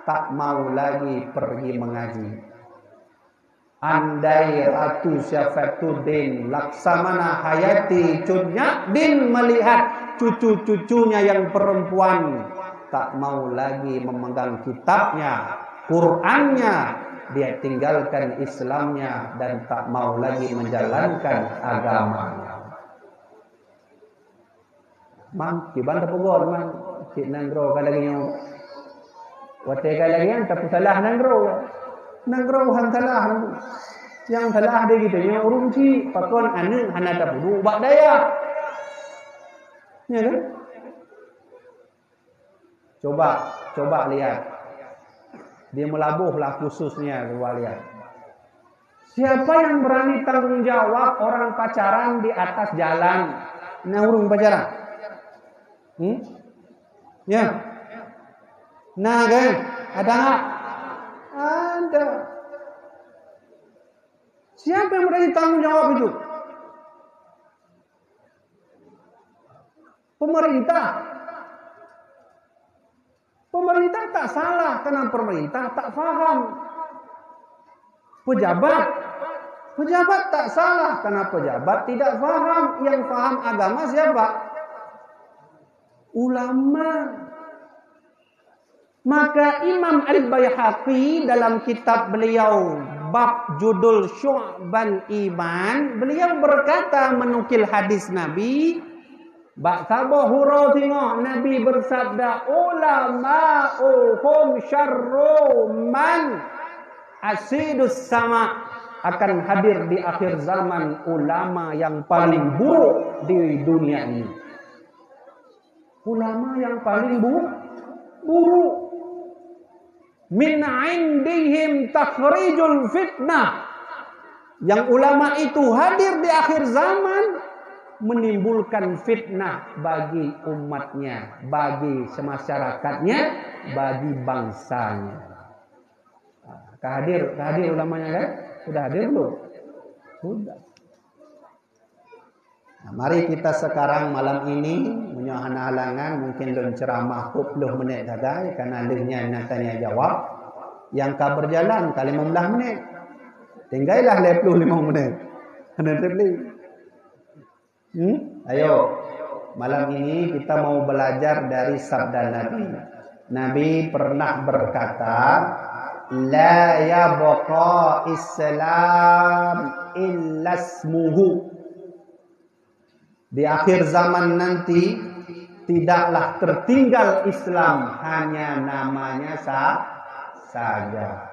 tak mau lagi pergi mengaji. Andai Ratu Syafatuddin Laksamana Hayati Cudnyadin melihat cucu-cucunya yang perempuan tak mau lagi memegang kitabnya, Qur'annya, dia tinggalkan Islamnya dan tak mau lagi menjalankan agamanya. Mang, kiban ta pugod man, si nanggro kalagin wate kalagin tapos salah nanggro hantalah yang salah dia gitu nya urung si pakon anu hanata pudu bak daya. Ya kan? Coba lihat. Dia melabuhlah khususnya coba lihat. Siapa yang berani tanggung jawab orang pacaran di atas jalan? Nah, urung pacaran. Ya. Nah, kan? Ada enggak? Ada. Siapa yang berani tanggung jawab itu? Pemerintah. Pemerintah tak salah karena pemerintah tak faham. Pejabat tak salah karena pejabat tidak faham. Yang faham agama siapa? Ulama. Maka Imam Al-Baihaqi dalam kitab beliau bab judul Syu'bal Iman, beliau berkata menukil hadis Nabi, bak sabah hurau tengok Nabi bersabda, ulama'uhum syarru man asidus sama, akan hadir di akhir zaman ulama yang paling buruk di dunia ini. Ulama yang paling buruk. Min indihim takhrijul fitnah. Yang ulama itu hadir di akhir zaman menimbulkan fitnah bagi umatnya, bagi semasyarakatnya, bagi bangsanya. Hadir ulamanya kan? Sudah hadir belum? Sudah. Nah, mari kita sekarang malam ini menyohan halangan mungkin don ceramah 20 menit saja karena lehnya nak tanya jawab. Yang ka berjalan kali 15 menit. Tinggallah 25 menit. Kena terbeli. Ayo, malam ini kita mau belajar dari sabda Nabi. Nabi pernah berkata, la yabqa Islam illa ismuhu. Di akhir zaman nanti tidaklah tertinggal Islam, hanya namanya saja.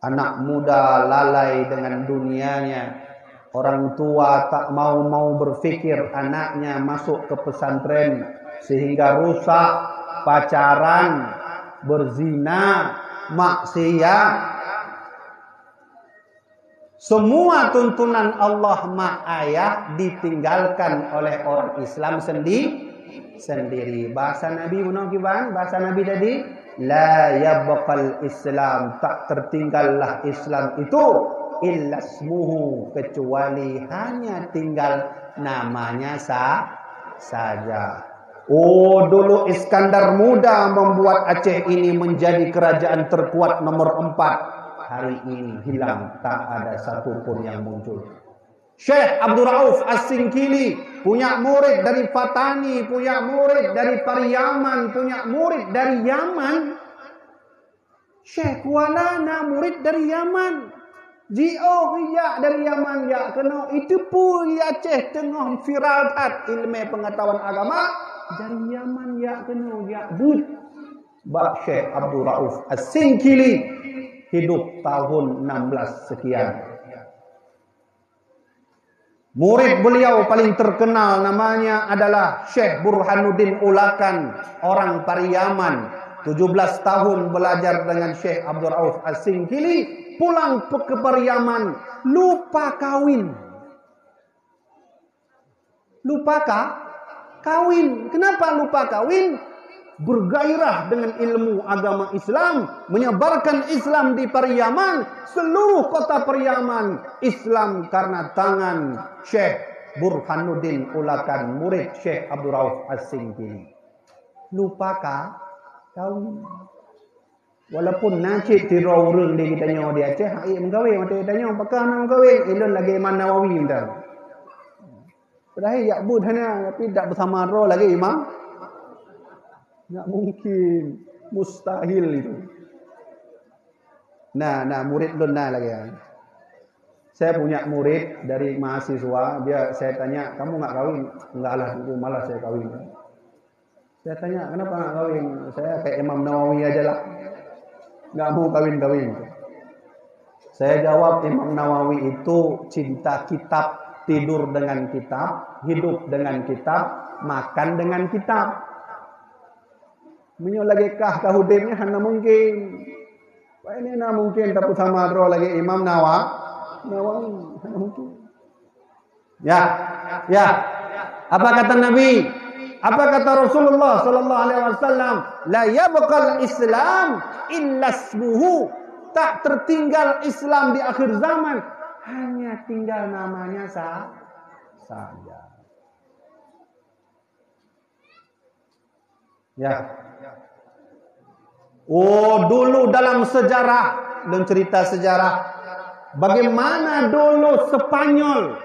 Anak muda lalai dengan dunianya. Orang tua tak mau berfikir anaknya masuk ke pesantren sehingga rusak, pacaran, berzina, maksiat. Semua tuntunan Allah mak ayah ditinggalkan oleh orang Islam sendiri. Bahasa Nabi munakiban, bahasa Nabi tadi, la yabqal Islam, tak tertinggallah Islam itu illa ismuhu, kecuali hanya tinggal namanya saja. Oh, dulu Iskandar Muda membuat Aceh ini menjadi kerajaan terkuat nomor 4. Hari ini hilang, tak ada satupun yang muncul. Syekh Abdul Rauf As-Singkili punya murid dari Fatani, punya murid dari Pariaman, punya murid dari Yaman. Syekh Walana murid dari Yaman. Iya dari Yaman ya kena itu pun ya Aceh tengah viral ilmu pengetahuan agama dari Yaman ya kena ya but. Bak Syekh Abdul Rauf As-Singkili hidup tahun 16 sekian. Murid beliau paling terkenal namanya adalah Syekh Burhanuddin Ulakan, orang Pariaman. 17 tahun belajar dengan Syekh Abdul Rauf As-Singkili, pulang ke Pariaman, lupa kawin. Lupa kawin. Kenapa lupa kawin? Bergairah dengan ilmu agama Islam, menyebarkan Islam di Pariaman, seluruh kota Pariaman Islam karena tangan Syekh Burhanuddin Ulakan, murid Syekh Abdul Rauf As-Singkili. Lupa kawin. Walaupun najib tiro urang dia kita nyawa dia Aceh, ai mengkawin mata tanya apakah nak mengkawin? Elon lagi Imam Nawawi dah. Padahal ya bud hanya tapi tak bersama ro lagi Imam. Tak mungkin, mustahil itu. Nah murid lun lagi ya. Saya punya murid dari mahasiswa, saya tanya, kamu nggak kawin? Enggak lah, itu malah saya kawin. Saya tanya, kenapa nggak kawin? Saya kayak Imam Nawawi aja lah. Nggak mau kawin-kawin. Saya jawab, Imam Nawawi itu cinta kitab, tidur dengan kitab, hidup dengan kitab, makan dengan kitab. Menyo lagi kah kahudimnya hanya mungkin. Wah ini na mungkin tapi sama ro lagi Imam Nawawi hanya mungkin. Ya. Apa kata Nabi? Apa kata Rasulullah sallallahu alaihi wasallam? La yabqal Islam illa ismuhu. Tak tertinggal Islam di akhir zaman, hanya tinggal namanya saja. Ya. Oh, dulu dalam sejarah dan cerita sejarah bagaimana dulu Spanyol,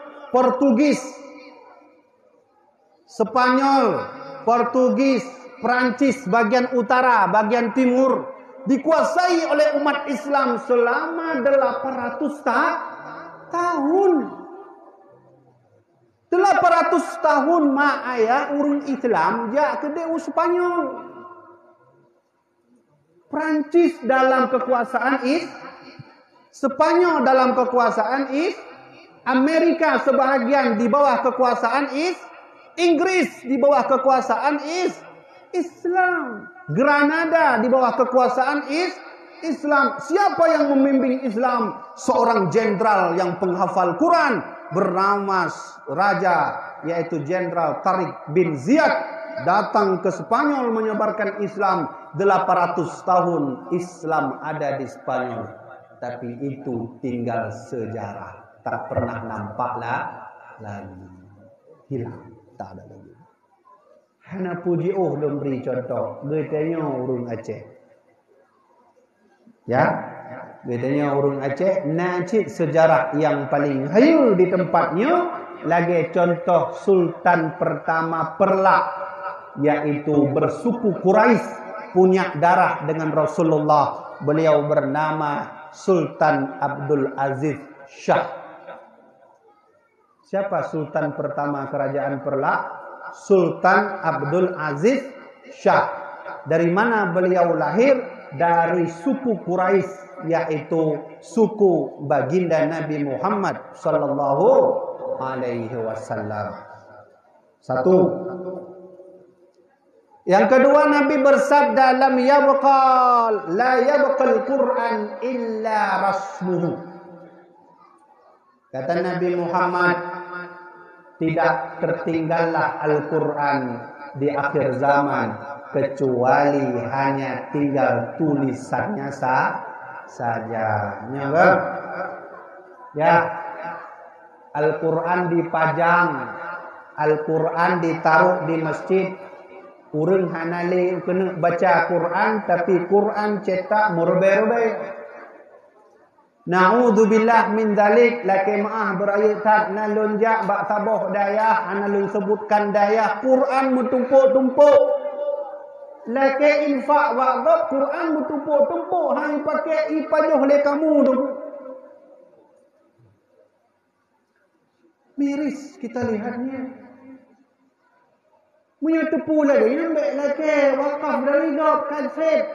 Portugis, Prancis bagian utara, bagian timur dikuasai oleh umat Islam selama 800 tahun. 800 tahun ayah urung Islam ja ke deu Spanyol. Prancis dalam kekuasaan Spanyol dalam kekuasaan Amerika sebahagian di bawah kekuasaan Inggris di bawah kekuasaan Islam. Granada di bawah kekuasaan Islam. Siapa yang membimbing Islam? Seorang jenderal yang penghafal Quran bernama raja, yaitu Jenderal Tariq bin Ziyad, datang ke Spanyol menyebarkan Islam. 800 tahun Islam ada di Spanyol, tapi itu tinggal sejarah, tak pernah nampak lagi, hilang, tak ada lagi. Hana puji belum beri contoh, getanya urung Aceh. Ya, getanya urung Aceh, najib sejarah yang paling hayu di tempatnya, lagi contoh Sultan pertama Perlak, yaitu bersuku Quraisy, punya darah dengan Rasulullah. Beliau bernama Sultan Abdul Aziz Shah. Siapa Sultan pertama kerajaan Perlak? Sultan Abdul Aziz Shah. Dari mana beliau lahir? Dari suku Quraisy, yaitu suku baginda Nabi Muhammad sallallahu alaihi wasallam. Satu. Yang kedua, Nabi bersabda, la yabqal Quran illa rasmuhu. Kata Nabi Muhammad, tidak tertinggallah Al-Quran di akhir zaman, kecuali hanya tinggal tulisannya saja. Ya, Al-Quran dipajang, Al-Quran ditaruh di masjid. Urang hanale kena baca Quran, tapi Quran cetak murbe-rube. Na'udzubillah min dzalik. Laki maah berayat tak nalunjak bak taboh dayah, analun sebutkan dayah, Quran bertumpuk-tumpuk. Laki infak waqaf, Quran bertumpuk-tumpuk. Hang pakai ipajoh le kamu tu. Miris kita lihatnya. Punya tepu lagi, ambil lagi wakaf dari job kaset.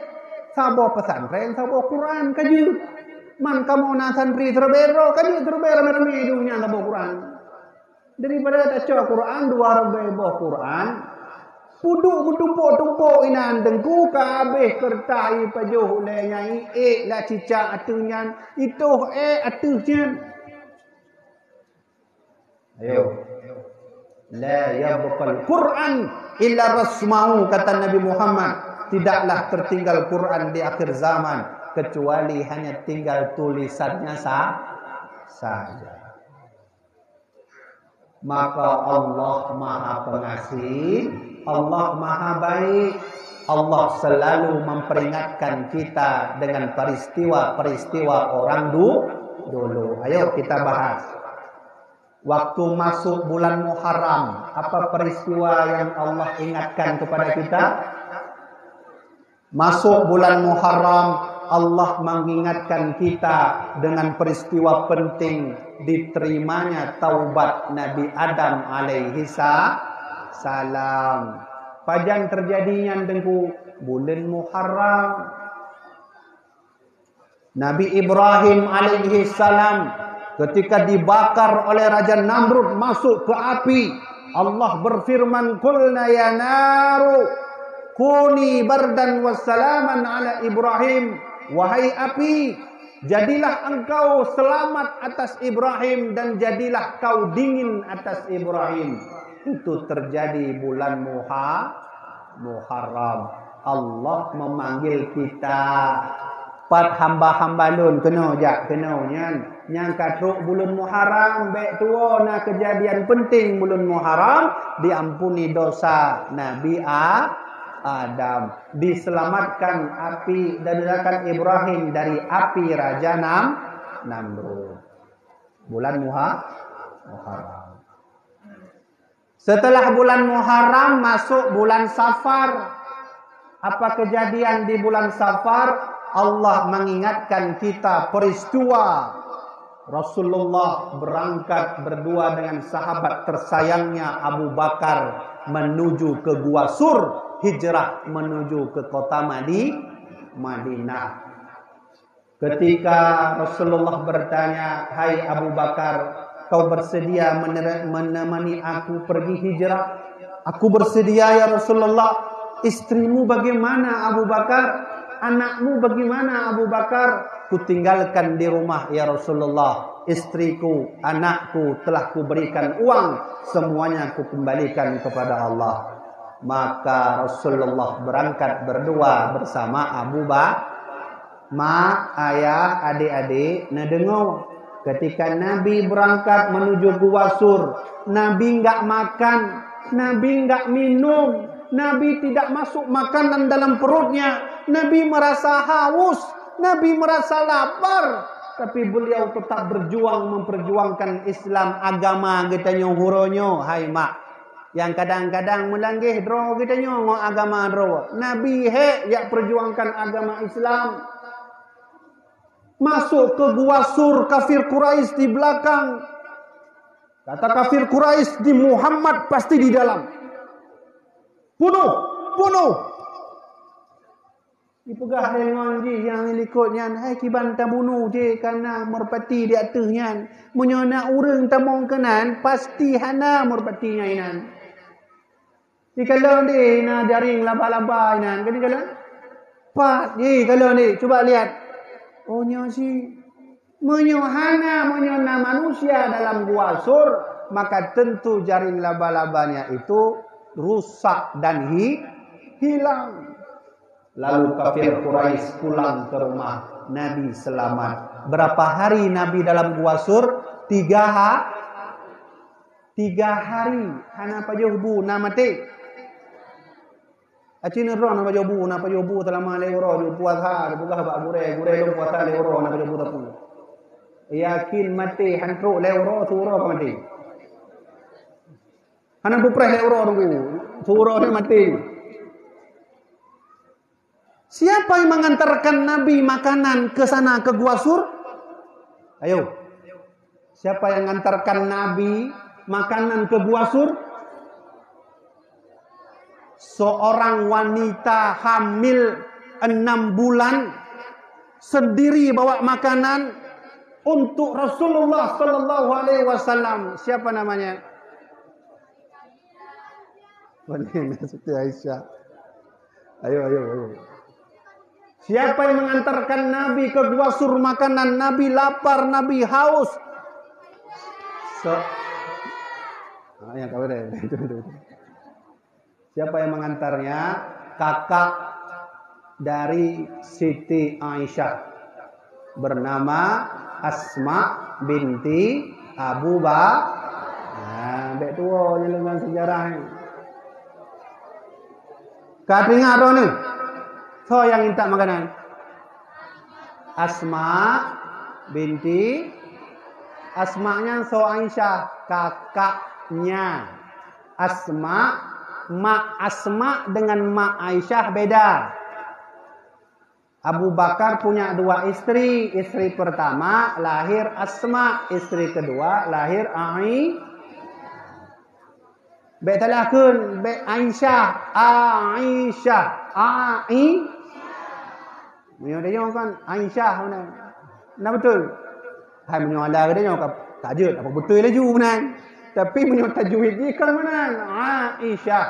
Sabo pesantren, sabo Quran kaji. Man kamu na santri terbero, kaji terbero rame-rame dunia sabo Quran. Daripada baca Quran, 2 Quran, puduk bertumpuk-tumpuk inan dengku kabeh kertai pajuh le nyai la cicak atunya, itu atunya. Ayo. La yabqal Quran illa rasmahu, kata Nabi Muhammad, tidaklah tertinggal Quran di akhir zaman kecuali hanya tinggal tulisannya saja. Maka Allah Maha Pengasih, Allah Maha Baik. Allah selalu memperingatkan kita dengan peristiwa-peristiwa orang dulu. Ayo kita bahas. Waktu masuk bulan Muharram, apa peristiwa yang Allah ingatkan kepada kita? Masuk bulan Muharram, Allah mengingatkan kita dengan peristiwa penting diterimanya taubat Nabi Adam alaihi salam. Pajan terjadinya dengku bulan Muharram. Nabi Ibrahim alaihi salam ketika dibakar oleh Raja Namrud masuk ke api, Allah berfirman, "Qulna ya naru kuni bardan wassalaman ala Ibrahim." Wahai api, jadilah engkau selamat atas Ibrahim dan jadilah kau dingin atas Ibrahim. Itu terjadi bulan Muharram. Allah memanggil kita. Pat hamba-hamba lun kena nyan katruk bulan Muharram baik tua na kejadian penting bulan Muharram diampuni dosa Nabi Adam, diselamatkan api dan Ibrahim dari api Raja Namrud. Bulan Muharram. Setelah bulan Muharram masuk bulan Safar. Apa kejadian di bulan Safar? Allah mengingatkan kita peristiwa Rasulullah berangkat berdua dengan sahabat tersayangnya Abu Bakar menuju ke Gua Sur, hijrah menuju ke kota Madinah. Ketika Rasulullah bertanya, "Hai Abu Bakar, kau bersedia menemani aku pergi hijrah?" "Aku bersedia ya Rasulullah." "Istrimu bagaimana Abu Bakar? Anakmu bagaimana Abu Bakar?" "Kutinggalkan di rumah ya Rasulullah. Istriku, anakku telah kuberikan uang, semuanya kukembalikan kepada Allah." Maka Rasulullah berangkat berdua bersama Abu Bakar. Ayah, adik-adik, dengar. Ketika Nabi berangkat menuju Gua Sur, Nabi enggak makan, Nabi enggak minum, Nabi tidak masuk makanan dalam perutnya. Nabi merasa haus, Nabi merasa lapar, tapi beliau tetap berjuang memperjuangkan Islam agama kita huronyo. Hai mak, yang kadang-kadang melanggih dro kita ngo agama dro. Nabi ya perjuangkan agama Islam. Masuk ke Gua Sur, kafir Quraisy di belakang. Kata kafir Quraisy, di Muhammad pasti di dalam. Bunuh. Dipegah dengan je yang likutnya, "Hai kiban ta bunuh je karena merpati di atasnya. Menyona urang ta mong kenan pasti hana merpatinya inan." Dikalau ni na jaring laba-laba inan. Kini kalau pat je kalau ni coba lihat. Oh nyo si menyohana menyona manusia dalam Gua Sur, maka tentu jaring laba-labanya itu rusak dan hilang. Lalu kafir Quraisy pulang ke rumah, Nabi selamat. Berapa hari Nabi dalam Gua Sur? 3 hari. Hana pajobu na mati. Acin ro na pajobu telama leuro ju puasa buka ba gure lo puasa leuro na pajobu tapu. Yakin mati hantro leuro suro ka mati. Hana bupreh leuro dulu. Suro ni mati. Siapa yang mengantarkan Nabi makanan ke sana ke Gua Sur? Ayo. Siapa yang mengantarkan Nabi makanan ke Gua Sur? Seorang wanita hamil 6 bulan sendiri bawa makanan untuk Rasulullah sallallahu alaihi wasallam. Siapa namanya? Wanita Siti Aisyah. Ayo. Siapa yang mengantarkan Nabi ke Gua Sur makanan? Nabi lapar, Nabi haus. Siapa yang mengantarnya? Kakak dari Siti Aisyah bernama Asma binti Abu Bakar. Nah, bek tua dengan sejarahnya. Kau ingat orang ni? So yang minta makanan. Asma binti Asma'nya so Aisyah, kakaknya. Mak Asma dengan mak Aisyah beda. Abu Bakar punya 2 istri. Istri pertama lahir Asma, istri kedua lahir Betalakun Aisyah. Menyo kan Aisyah mana? Nah betul. Hai menyo ada ke dia tajud apa betul laju benar. Tapi menyo tajwid ni kan mana? Aisyah.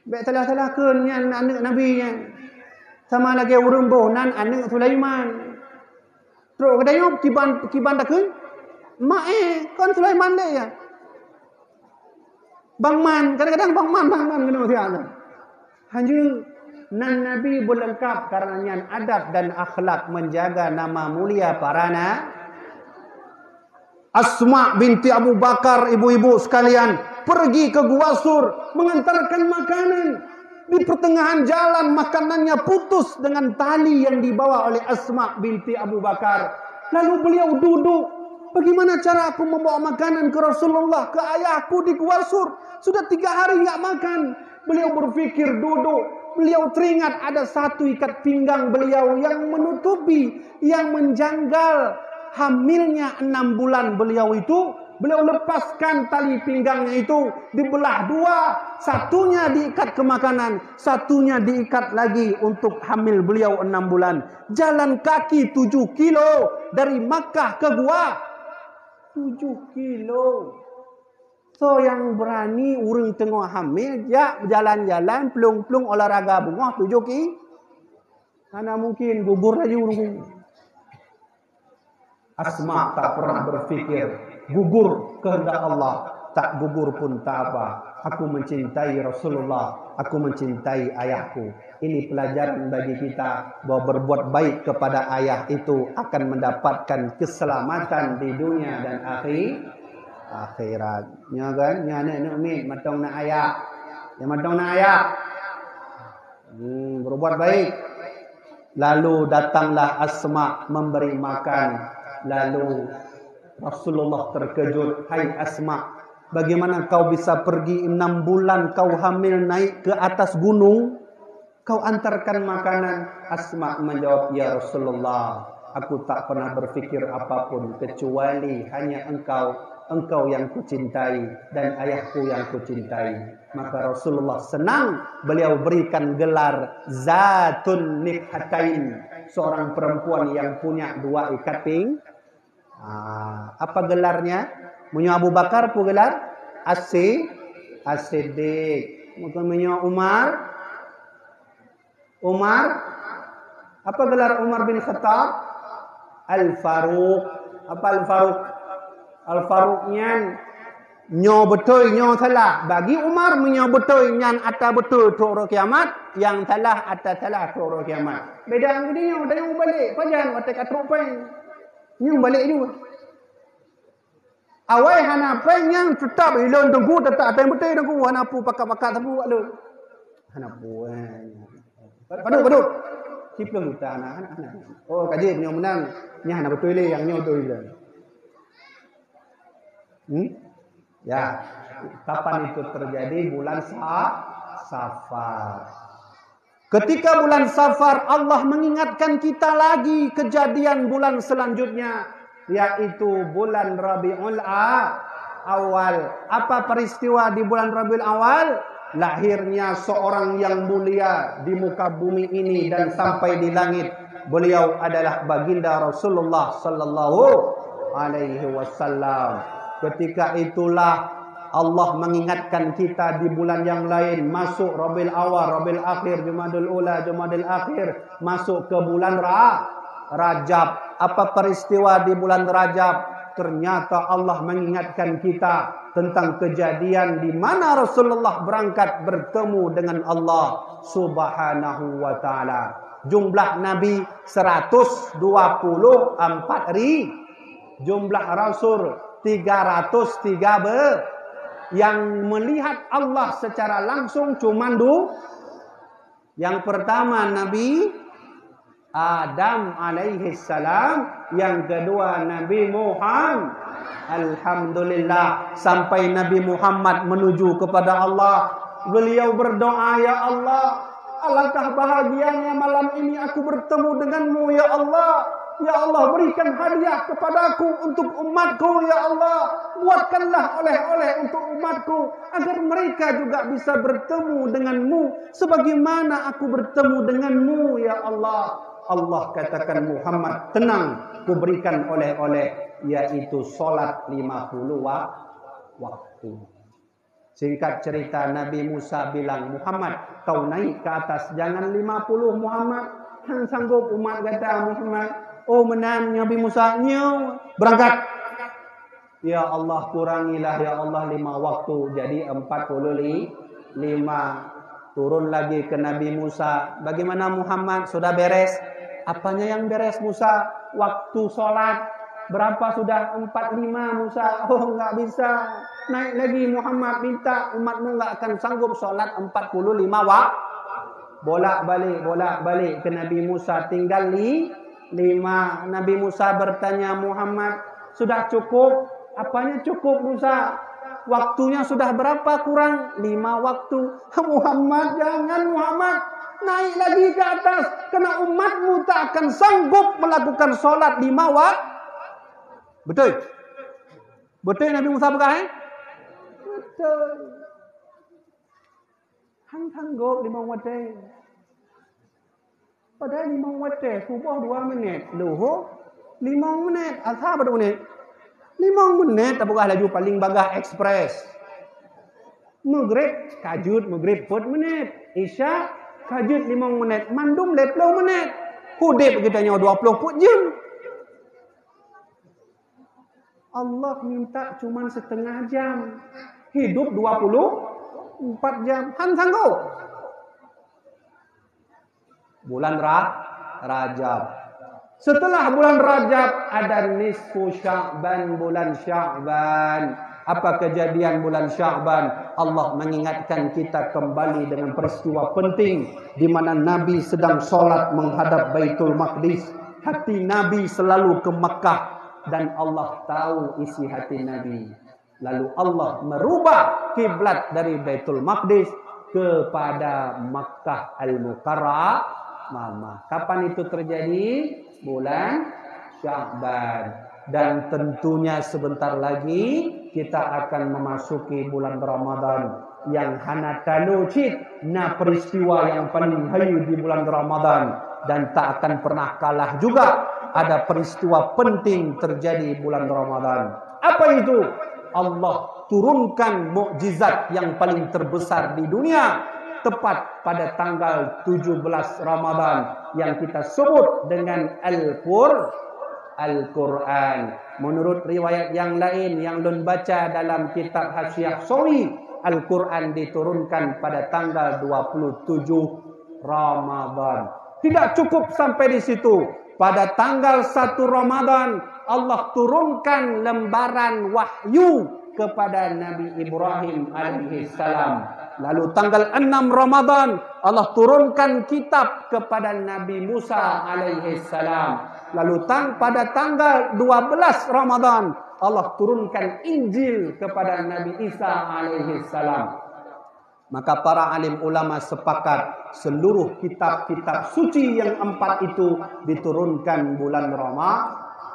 Betalakun yang anak Nabi yang sama lagi urang bohnan anak Sulaiman. Terus kedayok kiban takun? Mak kan Sulaiman dia ya. Bang Man, kadang-kadang Bang Man kena siapa? Hanya nan Nabi berlengkap karenanya adab dan akhlak menjaga nama mulia para Asma binti Abu Bakar, ibu-ibu sekalian, pergi ke Gua Sur mengantarkan makanan. Di pertengahan jalan makanannya putus dengan tali yang dibawa oleh Asma binti Abu Bakar. Lalu beliau duduk. Bagaimana cara aku membawa makanan ke Rasulullah, ke ayahku di Gua Sur? Sudah 3 hari enggak makan. Beliau berfikir duduk. Beliau teringat ada satu ikat pinggang beliau yang menutupi, yang menjanggal hamilnya 6 bulan beliau itu. Beliau lepaskan tali pinggangnya itu, dibelah 2. Satunya diikat ke makanan, satunya diikat lagi untuk hamil beliau 6 bulan. Jalan kaki 7 kilo dari Makkah ke Gua. 7 kilo. So yang berani urang tengah hamil, ya jalan-jalan, pelung-pelung olahraga bunga 7 kilo. Mana mungkin gugur lagi urang. Asma tak pernah berfikir gugur kehendak Allah. Tak gugur pun tak apa. Aku mencintai Rasulullah. Aku mencintai ayahku. Ini pelajaran bagi kita bahwa berbuat baik kepada ayah itu akan mendapatkan keselamatan di dunia dan akhiratnya kan. Nya nak min matong nak ayah. Yang matong nak ayah. Berbuat baik. Lalu datanglah Asma memberi makan. Lalu Rasulullah terkejut. Hai Asma, bagaimana kau bisa pergi 6 bulan kau hamil naik ke atas gunung? Kau antarkan makanan. Asma menjawab, ya Rasulullah, aku tak pernah berfikir apapun kecuali hanya engkau yang kucintai dan ayahku yang kucintai. Maka Rasulullah senang. Beliau berikan gelar Zatun Nikhatain, seorang perempuan yang punya 2 ikat pinggang. Apa gelarnya? Punya Abu Bakar apa gelar? As-Siddiq. Mungkin punya Umar. Apa gelar Umar bin Khattab? Al-Faruq. Apa Al-Faruq? Al-Faruqnya nyo betul, nyo salah. Bagi Umar menyo betul, nyan atas betul tu orang kiamat, yang salah atas salah tu orang kiamat. Beda dengan dia, dia balik. Pajan watak atruk pen. Nyo balik juga. Awai hanapai yang tetap ilon tunggu tetap apa yang betul tunggu hanapu pakak-pakak tabu lu. Hanapu. Padu. Ciplung kita anak. Oh, kaji nyo menang. Nya hana betul le yang nyo betul le. Ya, kapan itu terjadi? Bulan Safar. Ketika bulan Safar, Allah mengingatkan kita lagi kejadian bulan selanjutnya, yaitu bulan Rabiul Awal. Apa peristiwa di bulan Rabiul Awal? Lahirnya seorang yang mulia di muka bumi ini dan sampai di langit. Beliau adalah baginda Rasulullah sallallahu alaihi wasallam. Ketika itulah Allah mengingatkan kita di bulan yang lain, masuk Rabiul Awal, Rabiul Akhir, Jumadil Ula, Jumadil Akhir, masuk ke bulan Rajab. Apa peristiwa di bulan Rajab? Ternyata Allah mengingatkan kita tentang kejadian di mana Rasulullah berangkat bertemu dengan Allah Subhanahu wa taala. Jumlah nabi 124 ribu. Jumlah rasul 313. yang melihat Allah secara langsung cuma yang pertama Nabi Adam alaihi salam, yang kedua Nabi Muhammad. Alhamdulillah, sampai Nabi Muhammad menuju kepada Allah, beliau berdoa, ya Allah, alangkah bahagianya malam ini aku bertemu denganmu ya Allah. Ya Allah, berikan hadiah kepadaku untuk umatku ya Allah. Buatkanlah oleh-oleh untuk umatku agar mereka juga bisa bertemu denganmu sebagaimana aku bertemu denganmu ya Allah. Allah katakan, Muhammad tenang, kuberikan oleh-oleh, yaitu solat 50 waktu. Singkat cerita, Nabi Musa bilang, Muhammad kau naik ke atas, jangan 50 Muhammad. Hang sanggup umat kata Muhammad. Oh menang Nabi Musa, nyaw berangkat. Ya Allah, kurangilah ya Allah 5 waktu, jadi 45. Turun lagi ke Nabi Musa. Bagaimana Muhammad, sudah beres? Apanya yang beres Musa? Waktu sholat. Berapa sudah? 45 Musa. Oh enggak bisa. Naik lagi Muhammad, minta umatmu enggak akan sanggup sholat 45 waktu. Bolak-balik ke Nabi Musa, tinggal 5. Nabi Musa bertanya, Muhammad, sudah cukup? Apanya cukup Musa? Waktunya sudah berapa kurang? 5 waktu. Muhammad, jangan Muhammad. Naik lagi ke atas. Karena umatmu tak akan sanggup melakukan sholat 5 waktu. Betul? Betul Nabi Musa berkata? Betul. Hang sanggup 5 waktu. Padahal 5 waktu. Subuh 2 menit. Luhur 5 menit. Asar berapa menit? 5 menit. Apakah laju paling bagah ekspres. Maghrib, kajut maghrib 4 menit. Isya, kajut 5 menit. Mandum 20 menit. Hudib kita nyawa 20 jam. Allah minta cuma setengah jam. Hidup 24 jam. Han sanggup. Bulan Rajab. Setelah bulan Rajab ada nisfu Sya'ban, bulan Sya'ban. Apa kejadian bulan Sya'ban? Allah mengingatkan kita kembali dengan peristiwa penting di mana Nabi sedang sholat menghadap Baitul Maqdis. Hati Nabi selalu ke Makkah dan Allah tahu isi hati Nabi. Lalu Allah merubah kiblat dari Baitul Maqdis kepada Makkah Al-Mukarramah. Kapan itu terjadi? Bulan Sya'ban. Dan tentunya sebentar lagi kita akan memasuki bulan Ramadan yang hana talucit na peristiwa yang paling hayu di bulan Ramadan, dan tak akan pernah kalah juga ada peristiwa penting terjadi bulan Ramadan. Apa itu? Allah turunkan mukjizat yang paling terbesar di dunia tepat pada tanggal 17 Ramadan yang kita sebut dengan Al-Quran. Menurut riwayat yang lain yang Lun baca dalam kitab Hasyiah Sawi, Al-Quran diturunkan pada tanggal 27 Ramadan. Tidak cukup sampai di situ. Pada tanggal 1 Ramadan Allah turunkan lembaran wahyu kepada Nabi Ibrahim alaihi salam. Lalu tanggal 6 Ramadan Allah turunkan kitab kepada Nabi Musa alaihi salam. Lalu pada tanggal 12 Ramadan Allah turunkan Injil kepada Nabi Isa alaihi salam. Maka para alim ulama sepakat seluruh kitab-kitab suci yang 4 itu diturunkan bulan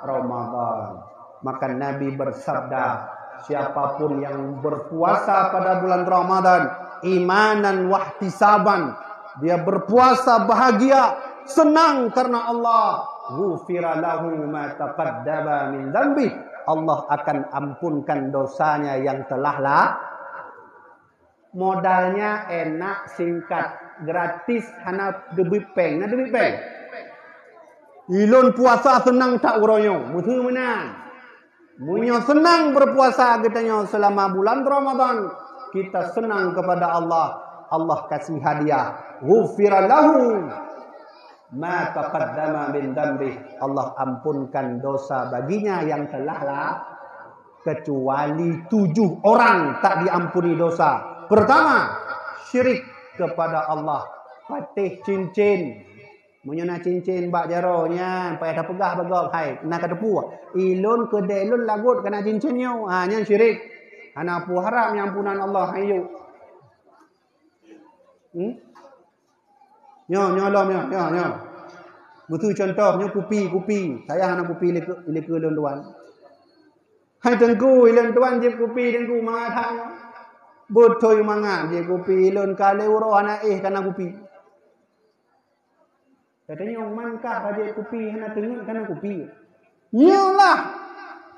Ramadan. Maka Nabi bersabda, siapapun yang berpuasa pada bulan Ramadan imanan wahtisaban, dia berpuasa bahagia, senang karena Allah, ghufira lahu ma taqaddama min dzambi, Allah akan ampunkan dosanya yang telah modalnya enak, singkat, gratis, hana debit peng. Ilun puasa senang tak uroyo, mutu menang. Munyo senang berpuasa katanya selama bulan Ramadan. Kita senang kepada Allah. Allah kasih hadiah. Ghufira lahu ma taqaddama min dzambi. Allah ampunkan dosa baginya yang telah kecuali 7 orang tak diampuni dosa. Pertama, syirik kepada Allah. Patih cincin. Menyuna cincin bak jaronya, payah dah pegah bagok hai, nak tepu. Ilun kedai ilun lagut kena cincinnya. Ha nya syirik. Ana pu haram yang ampunan Allah ayo. Nyolom nyo. Betul contohnya kupi. Saya anak kupi leke ilun tuan. Hai tengku ilun tuan je kupi tengku mangatang. Betul mangat je kupi ilun kale uro anak kana kupi. Katanya mankah raja kupi hana tengok kana kupi. Nyolah.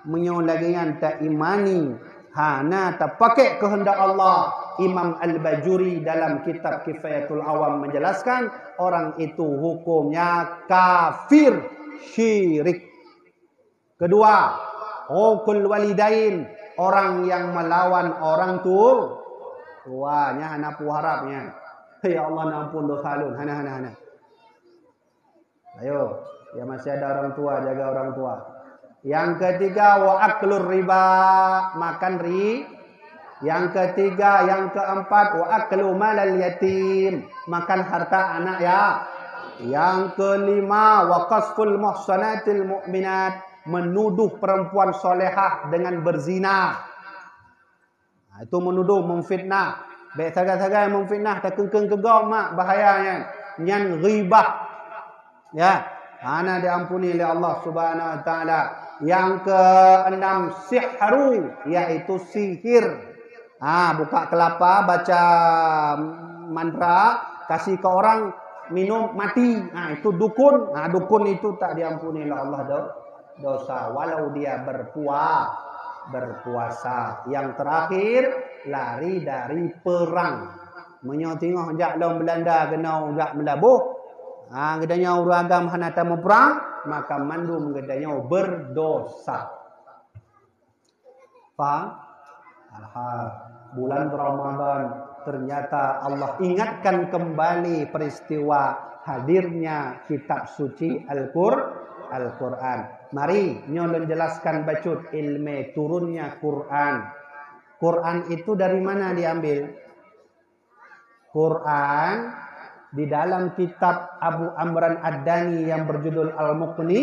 Menyo lagi yang tak imani. Hana tak pakai kehendak Allah. Imam Al-Bajuri dalam kitab Kifayatul Awam menjelaskan orang itu hukumnya kafir syirik. Kedua, uqul walidain, orang yang melawan orang tuanya hana pu harapnya. Ya Allah ampun dosa lun hana. Ayo, ya masih ada orang tua, jaga orang tua. Yang ketiga, wa aklur riba, makan Yang ketiga, yang keempat, wa aklu malal yatim, makan harta anak ya. Yang kelima, wa qasful muhsanatil mu'minat, menuduh perempuan solehah dengan berzina. Nah, itu menuduh, memfitnah. Baik sagai-sagai memfitnah, tak kengkeng kegom mak bahayanya. Nyan ghibah. Ya, ana diampuni oleh Allah Subhanahu wa taala. Yang keenam sihru, yaitu sihir. Buka kelapa, baca mantra, kasih ke orang minum mati. Itu dukun. Dukun itu tak diampuni oleh Allah dosa walau dia berpuasa. Yang terakhir lari dari perang. Menyotingah jak dalam Belanda kena jak melabuh. Gedanya orang agam hanata memperang, maka mandum gedanya berdosa. Faham? Bulan Ramadan ternyata Allah ingatkan kembali peristiwa hadirnya kitab suci Al-Quran. Mari nyolong jelaskan bacut ilmu turunnya Quran. Quran itu dari mana diambil? Quran di dalam kitab Abu Amran Ad-Dani yang berjudul Al-Muqni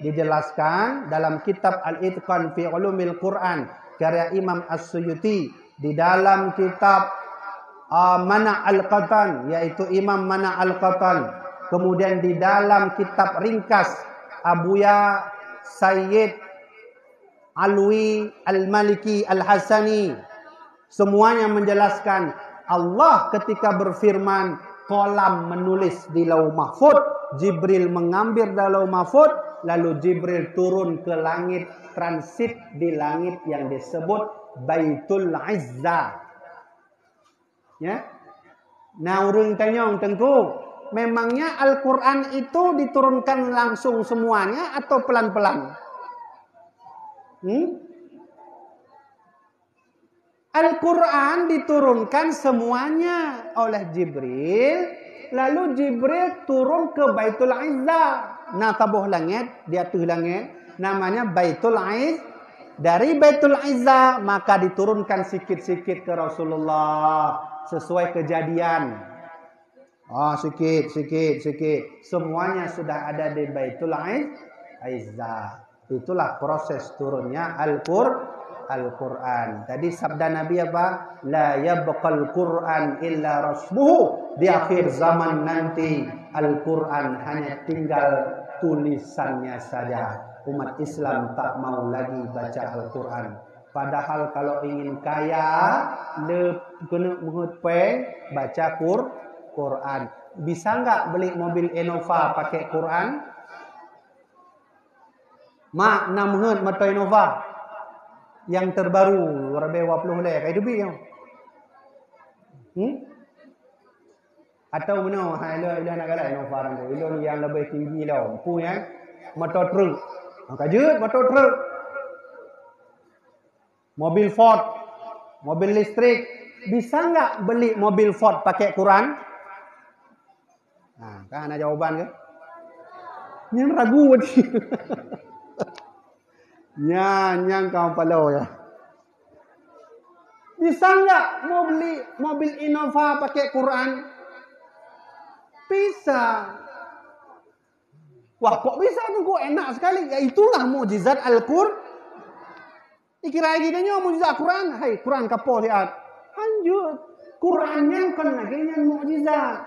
dijelaskan dalam kitab Al-Itqan fi Ulumil Quran karya Imam As-Suyuti, di dalam kitab Mana' Al-Qatan yaitu Imam Mana' Al-Qatan, kemudian di dalam kitab ringkas Abuya Sayyid Alwi Al-Maliki Al-Hasani, semuanya menjelaskan Allah ketika berfirman kolam menulis di Lauh Mahfud, Jibril mengambil dari Lauh Mahfud, lalu Jibril turun ke langit, transit di langit yang disebut Baitul Izzah. Ya. Nah, urang tanyong tengku, memangnya Al-Quran itu diturunkan langsung semuanya atau pelan-pelan? Al-Quran diturunkan semuanya oleh Jibril. Lalu Jibril turun ke Baitul Izzah. Tabuh langit, di atas langit. Namanya Baitul Izzah. Dari Baitul Izzah maka diturunkan sikit-sikit ke Rasulullah. Sesuai kejadian. Sikit. Semuanya sudah ada di Baitul Izzah. Itulah proses turunnya Al-Quran. Tadi sabda Nabi apa? La yabqal Quran illa rasmuhu. Di akhir zaman nanti Al-Quran hanya tinggal tulisannya saja. Umat Islam tak mau lagi baca Al-Quran. Padahal kalau ingin kaya, kena baca Quran. Bisa enggak beli mobil Innova pakai Quran? Mak 6 motor Innova yang terbaru Rabi 20 leh kai dubi yang. Atau mana ila nak galak Innova tu. Ila yang lebih tinggi lau. Punya motor truk. Kajut motor truk. Mobil Ford, mobil listrik. Bisa enggak beli mobil Ford pakai Quran? Kan ada jawaban ke? Yang ragu tadi. Nyang kau palau ya. Bisa nggak mau beli mobil Innova pakai Quran? Bisa. Wah, kok bisa tuh? Kok enak sekali? Ya itulah mukjizat Al-Qur'an. Dikira gini mukjizat Quran. Hai, Quran kapo lihat. Lanjut. Qurannya kan lagi yang mukjizat.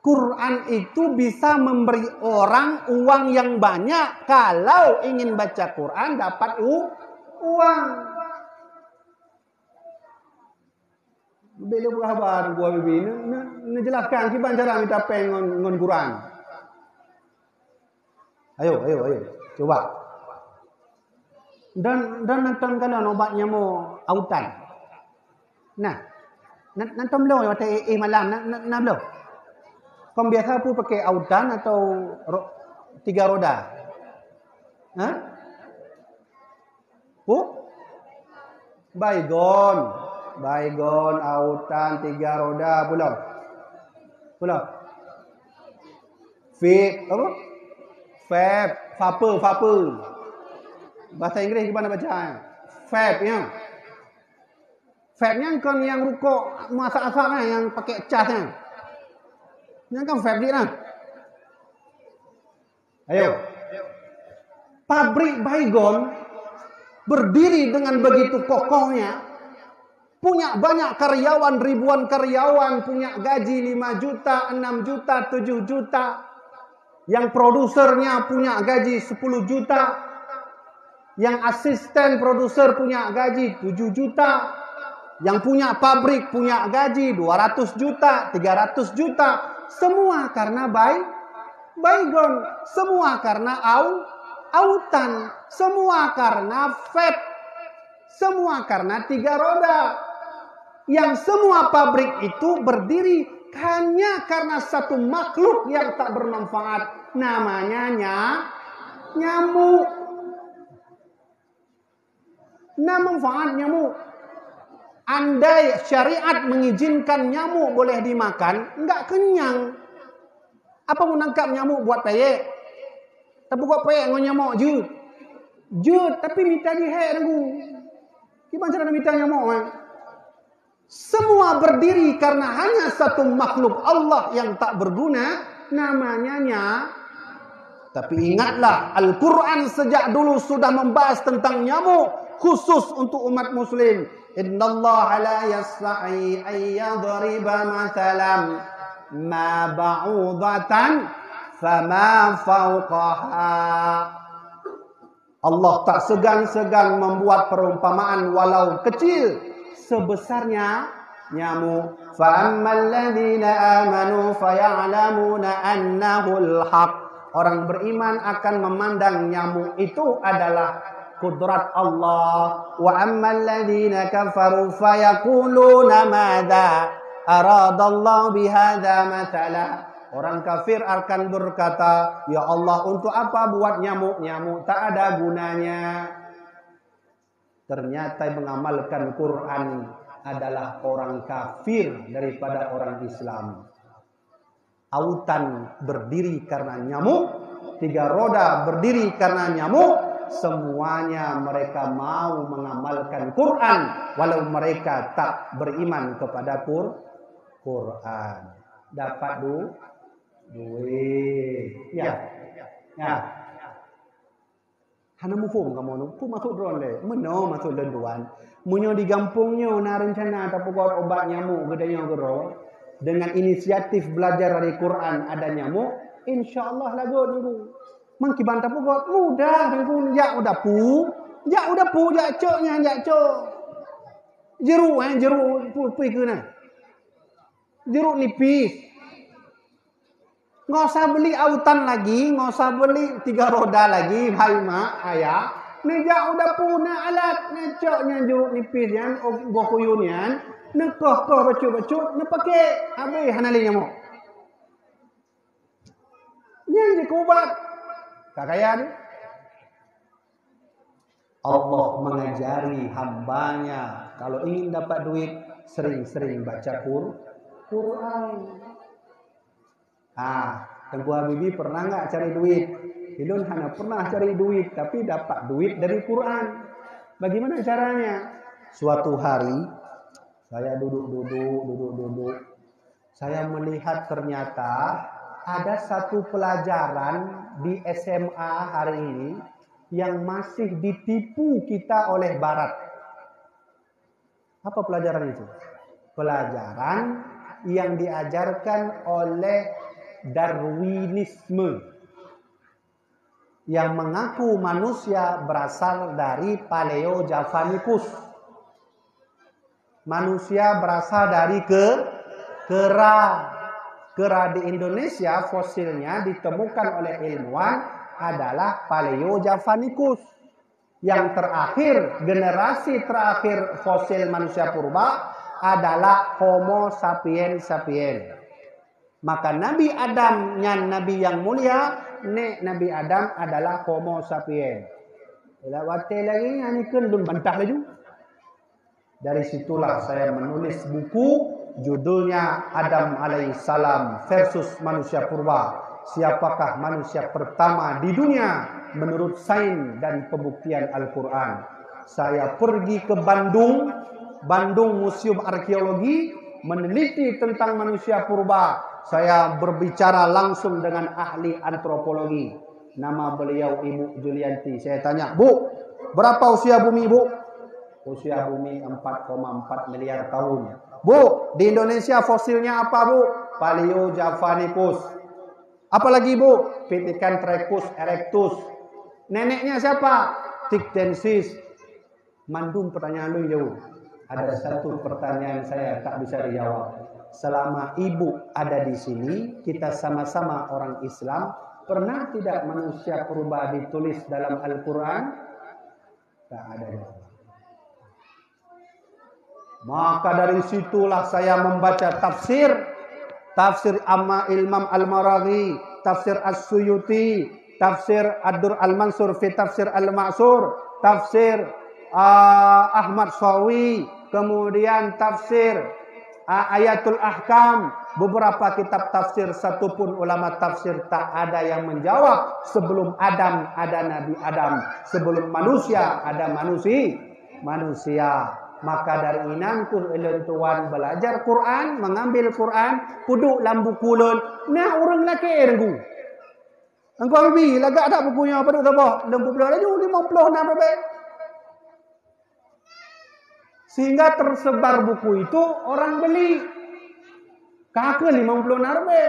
Quran itu bisa memberi orang uang yang banyak kalau ingin baca Quran dapat uang. Bila berhabar gua bibi ini jelaskan kiban cara kita pengen Quran. Ayo, coba. Dan nonton kalian obatnya mau autan. Nah, nonton belum ya waktu malam, nak belum? Kau biasa pun pakai autan atau 3 roda? Hah? Baygon, autan 3 roda, belum? Fit, apa? Vape. Bahasa Inggris gimana baca? Vape-nya. Vape-nya kan yang rukuk masak-masaknya, yang pakai casnya. Yang kan vape dia lah. Ayo. Pabrik Baygon berdiri dengan begitu kokohnya. Punya banyak karyawan, ribuan karyawan, punya gaji 5 juta, 6 juta, 7 juta. Yang produsernya punya gaji 10 juta. Yang asisten produser punya gaji 7 juta. Yang punya pabrik punya gaji 200 juta, 300 juta. Semua karena Baygon. Semua karena autan. Semua karena vape. Semua karena 3 roda. Yang semua pabrik itu berdiri hanya karena satu makhluk yang tak bermanfaat. Namanya nyamuk. Nah, manfaat nyamuk. Andai syariat mengizinkan nyamuk boleh dimakan, enggak kenyang. Apa mau nangkap nyamuk buat peyek? Tapi buat peyek dengan nyamuk jut, tapi minta dihek aku. Gimana cara minta nyamuk? Semua berdiri karena hanya satu makhluk Allah yang tak berguna, namanya Tapi ingatlah, Al-Quran sejak dulu sudah membahas tentang nyamuk, khusus untuk umat muslim. Innallaha la yastahi an yadriba mathalan ma ba'udatan fama fawqaha. Allah tak segan-segan membuat perumpamaan walau kecil sebesarnya nyamuk. Fa ammal ladzina amanu faya'lamuna annahul haq. Orang beriman akan memandang nyamuk itu adalah kudrat Allah. Wa ammal ladzina kafaru fayaquluna madza aradallahu bihadza mathala. Orang kafir akan berkata, ya Allah, untuk apa buat nyamuk? Nyamuk tak ada gunanya. Ternyata mengamalkan Quran adalah orang kafir daripada orang Islam. Autan berdiri karena nyamuk, 3 roda berdiri karena nyamuk, semuanya mereka mau mengamalkan Quran walau mereka tak beriman kepada Quran. Dapat duit. Ya. Hana mufum kamu nu, pu masuk drone le. Meno masuk lenduan. Munyo di kampungnya na rencana tapi kau obat nyamuk gedenya gero. Dengan inisiatif belajar dari Quran ada nyamuk, insyaallah lagu nunggu. Mangki bantah pukot mudah nunggu ya udah pu coknya cok. Jeruk pu ikuna. Jeruk nipis. Nggak usah beli autan lagi, nggak usah beli 3 roda lagi, hai mak, ayah. Neja udah punya alat, necoknya jeruk nipis yan, gokuyun yan. Nekoh bacuk, nepake abe hanalinya mo. Yang dikubat kakayan. Allah mengajari hambanya kalau ingin dapat duit sering-sering baca Quran. Tengku Habibi pernah nggak cari duit? Hilun hanya pernah cari duit, tapi dapat duit dari Quran. Bagaimana caranya? Suatu hari Saya duduk. Saya melihat ternyata ada satu pelajaran di SMA hari ini yang masih ditipu kita oleh Barat. Apa pelajaran itu? Pelajaran yang diajarkan oleh Darwinisme, yang mengaku manusia berasal dari Paleojavanicus. Manusia berasal dari kera. Kera di Indonesia fosilnya ditemukan oleh ilmuwan adalah Paleojavanicus. Yang terakhir, generasi terakhir fosil manusia purba adalah Homo sapiens sapiens. Maka Nabi Adam Nabi yang mulia, Nabi Adam adalah Homo sapiens. Lawate lagi ani kendun bantah lagi. Dari situlah saya menulis buku judulnya Adam alaihissalam versus manusia purba. Siapakah manusia pertama di dunia menurut sains dan pembuktian Al-Quran. Saya pergi ke Bandung Museum Arkeologi, meneliti tentang manusia purba. Saya berbicara langsung dengan ahli antropologi. Nama beliau Ibu Julianti. Saya tanya, Bu, berapa usia bumi, Bu? Usia bumi 4,4 miliar tahun. Bu, di Indonesia fosilnya apa, Bu? Paleojavanicus. Apalagi, Bu? Pithecanthropus erectus. Neneknya siapa? Tichensis. Mandum pertanyaan lu jauh. Ada satu pertanyaan saya tak bisa dijawab. Selama ibu ada di sini, kita sama-sama orang Islam, pernah tidak manusia purba ditulis dalam Al-Quran? Tak ada jawaban. Maka dari situlah saya membaca tafsir Imam Al-Maraghi, tafsir As-Suyuti, tafsir Ad-Dur Al-Mansur fi tafsir Al-Ma'sur, tafsir Ahmad Sawi, kemudian tafsir Ayatul Ahkam, beberapa kitab tafsir. Satupun ulama tafsir tak ada yang menjawab sebelum Adam ada Nabi Adam, sebelum manusia ada manusia. Maka dari inanku tuan belajar Quran, mengambil Quran, puduk lambu kulon, nah orang laki ergu. Engkau lebih lagak ada bukunya apa tu apa? 60 lagi 56 lebih. Sehingga tersebar buku itu orang beli. Kakak 56 lebih.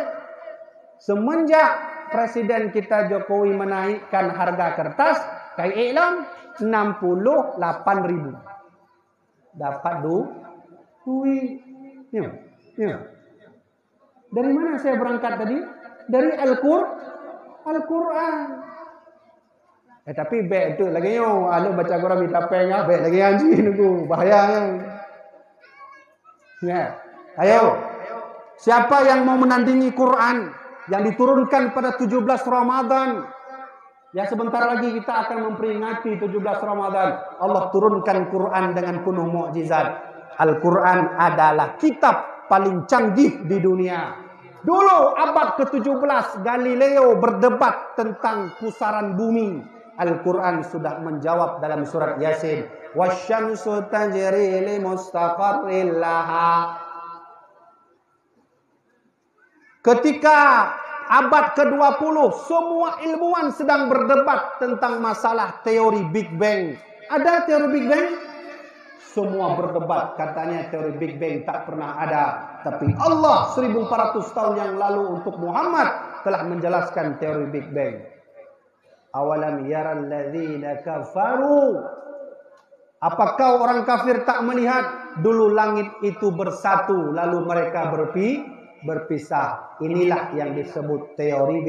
Semenjak Presiden kita Jokowi menaikkan harga kertas, kayak iklan 68.000. Dapat duit. Ya. Dari mana saya berangkat tadi? Dari Al-Quran. Tapi baik itu lagi yo, anu baca Quran minta pengah, baik lagi anjing nunggu bahaya. Ya. Ayo. Siapa yang mau menandingi Quran yang diturunkan pada 17 Ramadan? Ya, sebentar lagi kita akan memperingati 17 Ramadan. Allah turunkan Quran dengan penuh mukjizat. Al-Quran adalah kitab paling canggih di dunia. Dulu abad ke-17 Galileo berdebat tentang pusaran bumi. Al-Quran sudah menjawab dalam surat Yasin. Wasyamsu tajri li mustaqarrin laha. Ketika abad ke-20, semua ilmuwan sedang berdebat tentang masalah teori Big Bang. Ada teori Big Bang? Semua berdebat, katanya teori Big Bang tak pernah ada. Tapi Allah 1400 tahun yang lalu untuk Muhammad telah menjelaskan teori Big Bang. Awalam yaral ladzina kafaru. Apakah orang kafir tak melihat dulu langit itu bersatu lalu mereka berpisah. Inilah yang disebut teori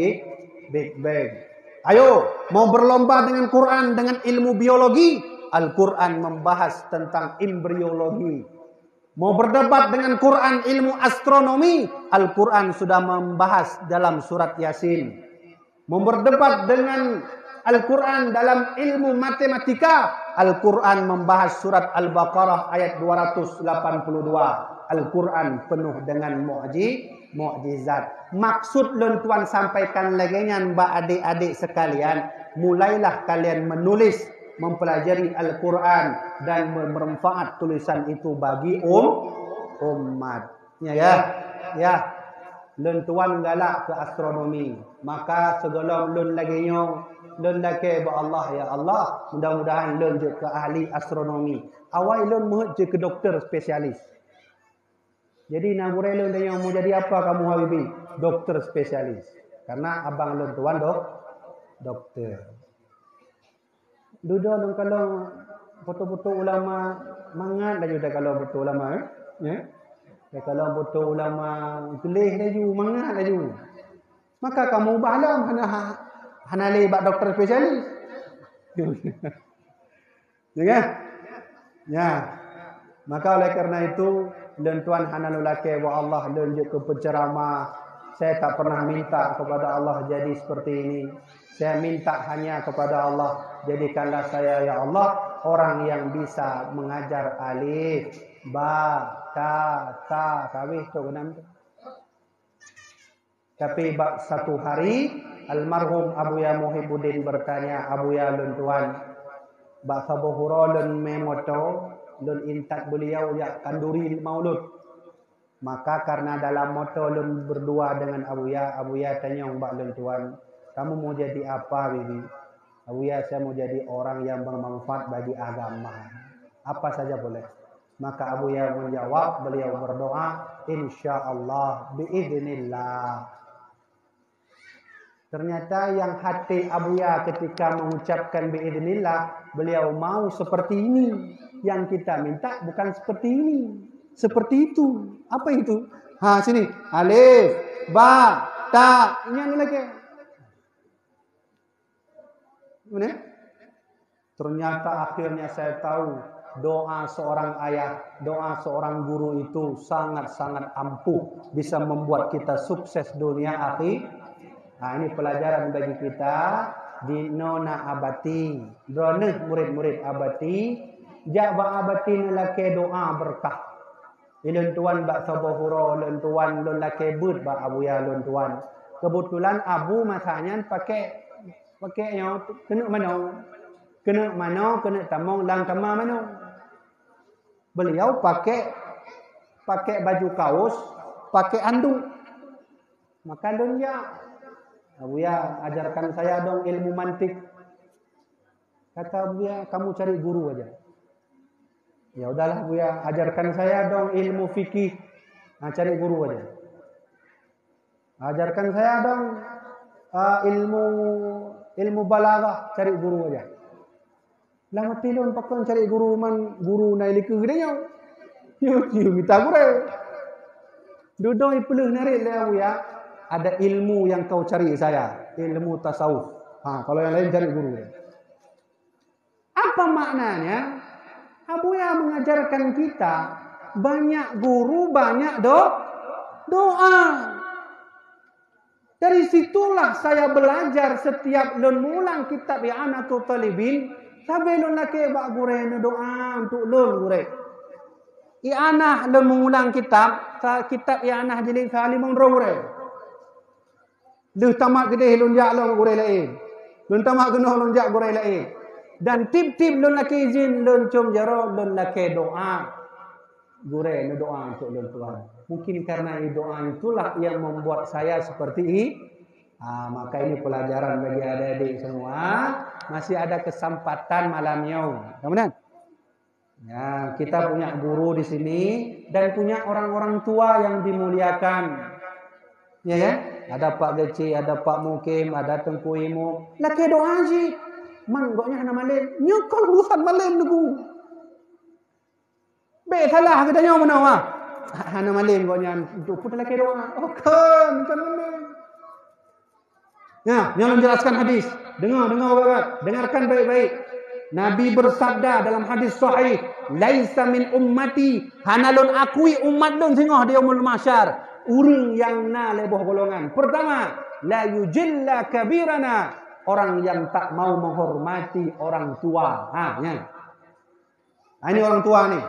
Big Bang. Ayo, mau berlomba dengan Quran dengan ilmu biologi? Al-Quran membahas tentang embriologi. Mau berdebat dengan Quran ilmu astronomi? Al-Quran sudah membahas dalam surat Yasin. Mau berdebat dengan Al-Quran dalam ilmu matematika? Al-Quran membahas surat Al-Baqarah ayat 282. Al-Quran penuh dengan mukjizat. Maksud tuan sampaikan lagi mbak adik-adik sekalian, mulailah kalian menulis mempelajari Al-Quran dan bermanfaat tulisan itu bagi umat. Ya. Lun tuan galak ke astronomi, maka segala lun lagi nyong, lun lagi ba Allah ya Allah, mudah-mudahan lun je ke ahli astronomi. Awal lun muhut je ke doktor spesialis. Jadi nak gure lun tanya mau jadi apa kamu Habibi? Doktor spesialis. Karena abang lun tuan doktor. Duduk dong kalau foto-foto ulama mangat dah juga kalau foto ulama ya. Kalau foto ulama gelih laju mangat laju. Maka kamu balam hana lebat doktor spesialis. Ya. Maka oleh karena itu lun tuan hana lulake wa Allah lun je ke penceramah. Saya tak pernah minta kepada Allah jadi seperti ini. Saya minta hanya kepada Allah, jadikanlah saya ya Allah orang yang bisa mengajar alif, ba, ta, kawih tu kenam tu. Tapi satu hari almarhum Abuya Muhibbuddin bertanya, Abuya lun tuan, bak sabuhura lun memoto, lun intak beliau ya kanduri maulud. Maka karena dalam moto lun berdua dengan Abuya tanya bak lun tuan, kamu mau jadi apa, Bibi? Abuya, saya mau jadi orang yang bermanfaat bagi agama. Apa saja boleh. Maka Abuya menjawab, beliau berdoa, insyaallah, biiznillah. Ternyata yang hati Abuya ketika mengucapkan biiznillah, beliau mau seperti ini. Yang kita minta bukan seperti ini. Seperti itu. Apa itu? Sini. Alif, ba, ta. Ini lagi. Ternyata akhirnya saya tahu doa seorang ayah, doa seorang guru itu sangat-sangat ampuh, bisa membuat kita sukses dunia akhir. Ini pelajaran bagi kita di nona abati, drone murid-murid abati, jaba abati nalake doa berkah. Ilun tuan bak sabuhura, ilun tuan lun lake bud bak Abuya lun tuan. Kebetulan abu masanya pakai yang kena mana, kena tamong lang tama mana. Beliau pakai baju kaos, pakai anduk. Maka dunia, Abuya ajarkan saya dong ilmu mantik. Kata Abuya, kamu cari guru aja. Ya udahlah Abuya, ajarkan saya dong ilmu fikih. Cari guru aja. Ajarkan saya dong ilmu balaghah, cari guru aja. Lama tilun pakon cari guru naik ke gedenya. Yo minta guru. Duduk ipuluh narik lah ya. Ada ilmu yang kau cari saya, ilmu tasawuf. Kalau yang lain cari guru. Apa maknanya? Abuya mengajarkan kita banyak guru, banyak doa. Dari situlah saya belajar setiap lun mulang kitab I'anatul Talibin. Sampai lun laki bak gure doa untuk lun gure. I'anah lun mengulang kitab I'anah jilid salimung gure. Lun tamak gede lun jak lun gure lain. Lun tamak genuh lun jak gure lain. Dan tip-tip lun laki izin lun cum jaro lun laki doa. Gure doa untuk lun tuan. Mungkin karena doa itulah yang membuat saya seperti ini. Maka ini pelajaran bagi adik-adik semua. Masih ada kesempatan malamnya. Kemudian, ya, kita punya guru di sini dan punya orang-orang tua yang dimuliakan. Ya kan? Ada Pak Geci, ada Pak Mukim, ada Tengku Imu. Laki doa sih. Manggoknya hana malam. Nyokol urusan malam nunggu. Salah katanya mana wah? Hana malam gonya untuk putar laki doa. Kan malam. Ya, yang menjelaskan hadis. Dengar baik-baik. Dengarkan baik-baik. Nabi bersabda dalam hadis sahih, "Laisa min ummati, hanalun akui umat dun singoh di yaumul mahsyar." Urang yang na leboh golongan. Pertama, la yujilla kabirana, orang yang tak mau menghormati orang tua. Ini orang tua nih.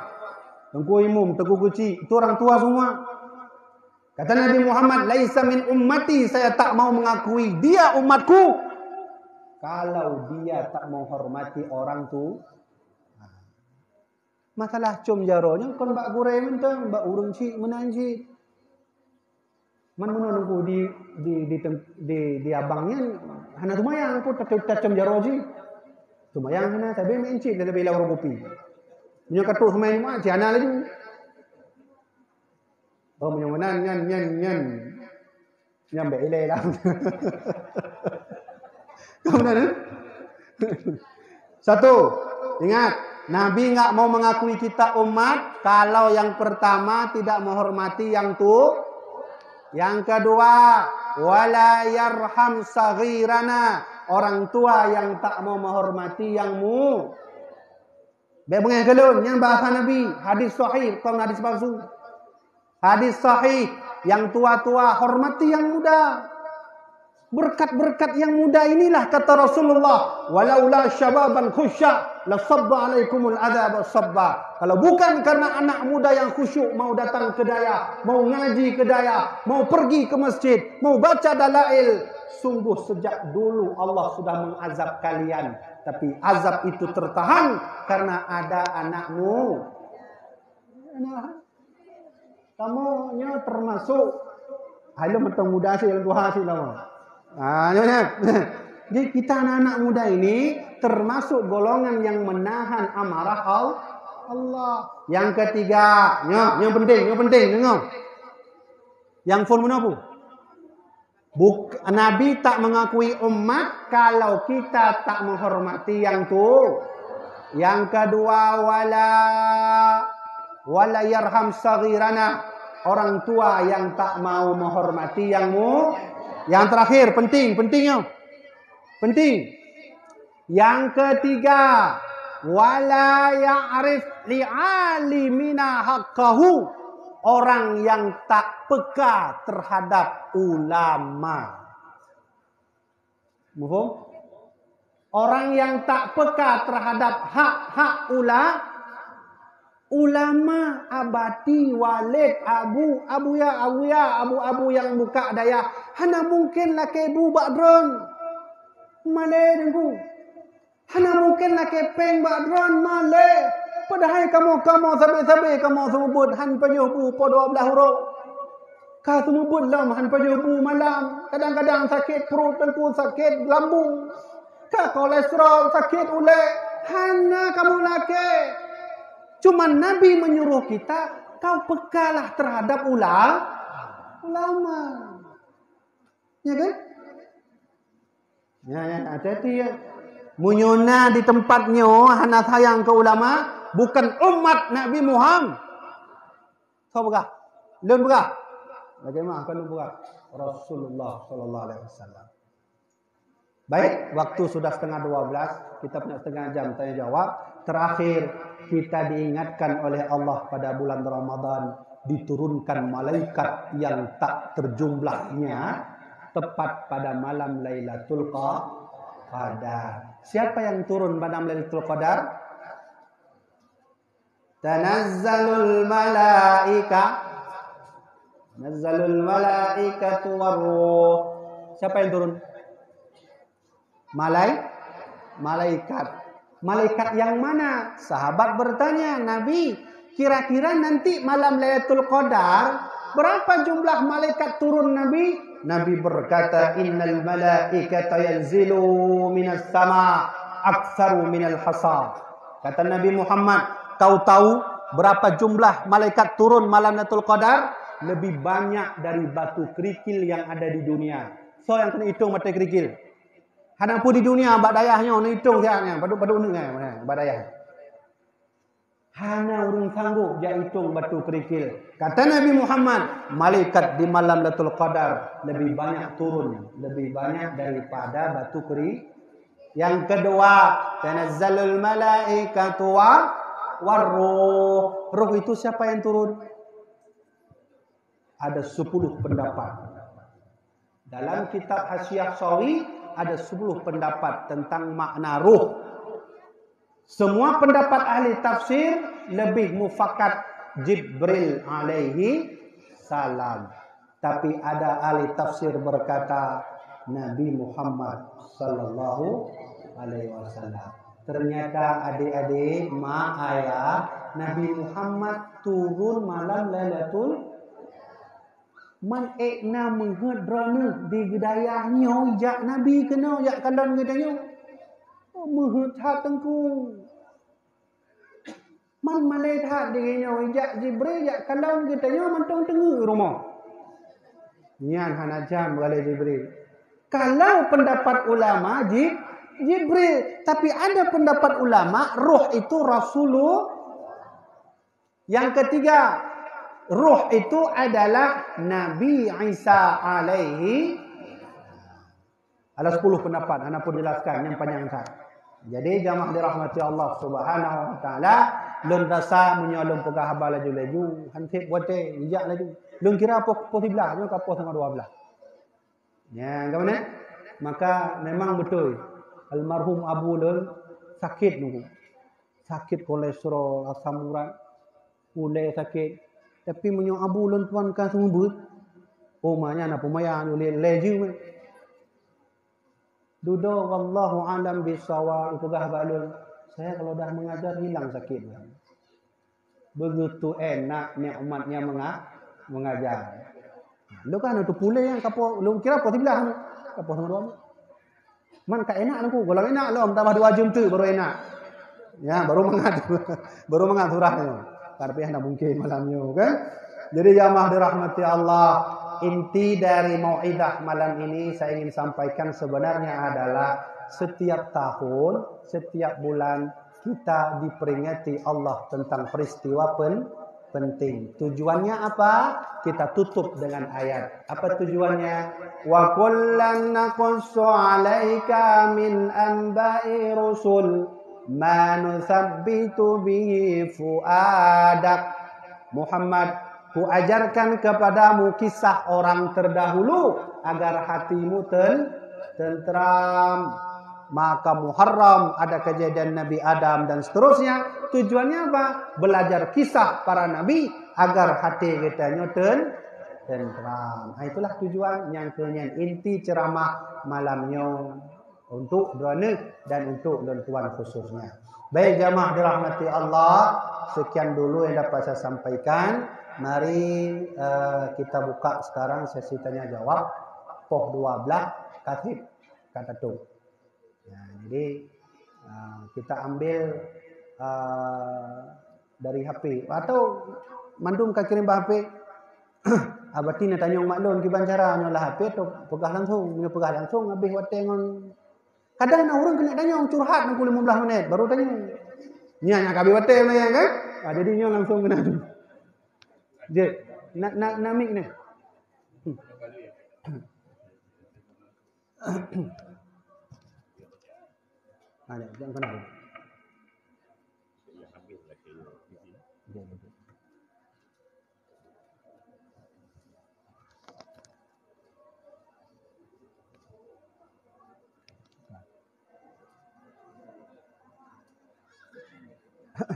Tengku Imum, Tengku Guci, itu orang tua semua. Kata Nabi Muhammad, laisa min ummati, saya tak mau mengakui dia umatku. kalau dia tak menghormati orang tu. Masalah cum jaronya kon bak gurai mentang, bak urung cik menanji. Man menunggu di abangnya hana tumayang pun tak cum jaro ji. Tumayang hana tapi main cik dia bela orang kopi. Nya katuk semain mak jana lagi. Oh menyonan nyan. Nyambe ile lah. Kemudian satu, ingat Nabi enggak mau mengakui kita umat kalau yang pertama tidak menghormati yang tu. Yang kedua, wala yarham saghirana, orang tua yang tak mau menghormati yang mu. Bebengah kelun yang bahasa Nabi, hadis sahih, bukan hadis palsu. Hadis sahih, yang tua-tua hormati yang muda. Berkat-berkat yang muda inilah kata Rasulullah, walaula syababan khusya la sabba alaikumul adzab sabba. Kalau bukan karena anak muda yang khusyuk mau datang ke daya, mau ngaji ke daya, mau pergi ke masjid, mau baca dalail, sungguh sejak dulu Allah sudah mengazab kalian. Tapi azab itu tertahan karena ada anakmu. Kamu nya termasuk ayo mentang muda sih yang Tuhan sih lama. Jadi kita anak-anak muda ini termasuk golongan yang menahan amarah Allah. Yang ketiga, yang penting, dengar. Yang phone menapu. Nabi tak mengakui umat kalau kita tak menghormati yang tu. Yang kedua, wala yarham saghirana, orang tua yang tak mau menghormati yangmu. Yang terakhir, pentingnya. Penting. Yang ketiga, wala ya'rif li'alimina haqqahu, orang yang tak peka terhadap ulama. Mufhum? Orang yang tak peka terhadap hak-hak ulama, abadi, walid, abu yang buka daya. Hana mungkin laki bu bakdron malay dengku. Hana mungkin laki peng bakdron malay. Padahal kamu sabi kamu semubut han pajuh po 12 huruf. Kau semubut lam han pajuh malam. Kadang-kadang sakit perut, tentu sakit lambung. Kau kolesterol, sakit ulek. Hana kamu laki. Cuma Nabi menyuruh kita, kau pekalah terhadap ulama. Ya kan? Ya, hati-hati ya. Munyona di tempatnya, hana sayang ke ulama, bukan umat Nabi Muhammad. Kau begah? Lun begah? Bagaimana kalau begah? Rasulullah sallallahu alaihi wasallam. Baik, waktu sudah 11:30, kita punya setengah jam tanya jawab. Terakhir, kita diingatkan oleh Allah pada bulan Ramadan diturunkan malaikat yang tak terjumlahnya tepat pada malam Lailatul Qadar. Siapa yang turun pada malam Lailatul Qadar? Tanazzalul malaikatu warruh. Siapa yang turun? Malaikat. Malaikat yang mana? Sahabat bertanya, Nabi, kira-kira nanti malam Lailatul Qadar berapa jumlah malaikat turun Nabi? Nabi berkata, innal malaikata yanzilu minas sama aktsaru minal hasa. Kata Nabi Muhammad, kau tahu berapa jumlah malaikat turun malam Lailatul Qadar? Lebih banyak dari batu kerikil yang ada di dunia. So yang kena hitung mata kerikil. Hana pun di dunia bak dayahnya ono hitung siapnya, padu mana bak dayah. Hana urung sanggup dia hitung batu kerikil. Kata Nabi Muhammad, malaikat di malam Lailatul Qadar lebih banyak turun, lebih banyak daripada batu kerikil. Yang kedua, tanazzalul malaikatu warruh. Ruh itu siapa yang turun? Ada 10 pendapat. Dalam kitab Hasyiah Sawi ada 10 pendapat tentang makna ruh. Semua pendapat ahli tafsir lebih mufakat Jibril alaihi salam. Tapi ada ahli tafsir berkata Nabi Muhammad sallallahu alaihi wasallam. Ternyata adik-adik, mak ayah, Nabi Muhammad turun malam Lailatul man ekna menghedrona di gedayahnya jak Nabi kena jak kandang gedayah. Oh menghedhat tengku. Man malehat dengan jak Jibril jak kandang gedayah mantong tengah rumah. Nyan hanajam balik Jibril. Kalau pendapat ulama Jibril, tapi ada pendapat ulama roh itu Rasulullah. Yang ketiga, roh itu adalah Nabi Isa alaihi. Ada 10 pendapat, ana pun jelaskan yang panjang kan. Jadi jamaah dirahmati Allah Subhanahu wa taala, lun rasa menyolong pegah habal laju-laju, hantip bote, bijak laju. Lun kira apa sebelah, nyo kapo sama dua belah. Ya, gimana? Maka memang betul almarhum Abu Lun sakit nunggu. Sakit kolesterol, asam urat, ulai sakit. Tapi menyo Abu Lun tuan kan semua omanya na pemayan ulai leju. Dudo wallahu alam bisawab pegah balun. Saya kalau dah mengajar hilang sakit. Begitu enak nikmatnya mengajar. Lu kan tu pulai yang kapo lu kira apa sebelah tu? Kapo sama dua. Man ka enak aku. Kalau enak lu tambah 2 jam tu baru enak. Ya, baru mengat surahnya. Karpiah nak mungkin malamnya kan. Jadi jamaah dirahmati Allah, inti dari mau'idah malam ini saya ingin sampaikan sebenarnya adalah setiap tahun, setiap bulan kita diperingati Allah tentang peristiwa penting. Tujuannya apa? Kita tutup dengan ayat. Apa tujuannya? Wa kullan naqussu 'alaika min anba'i rusul ma nusabbitu bihi fuadak. Muhammad, ku ajarkan kepadamu kisah orang terdahulu agar hatimu tentram. Maka Muharram ada kejadian Nabi Adam dan seterusnya. Tujuannya apa? Belajar kisah para nabi agar hati kita tentram. Itulah tujuan yang kenyan inti ceramah malamnya untuk drone dan untuk tuan khususnya. Baik jamaah dirahmati Allah, sekian dulu yang dapat saya sampaikan. Mari kita buka sekarang sesi tanya jawab. Poh 12 katib kata tu. Ya, jadi kita ambil dari HP atau mandum ka kirim HP. Abati nak tanya maklum kiban cara nyolah HP tu pegah langsung habis watengon. Kadang nak orang kena tanya curhat nak 15 minit baru tanya. Nya kabeh wateng lah kan? Jadi nyo langsung kena tu. Je, nak mic ni. Ada, jangan kena.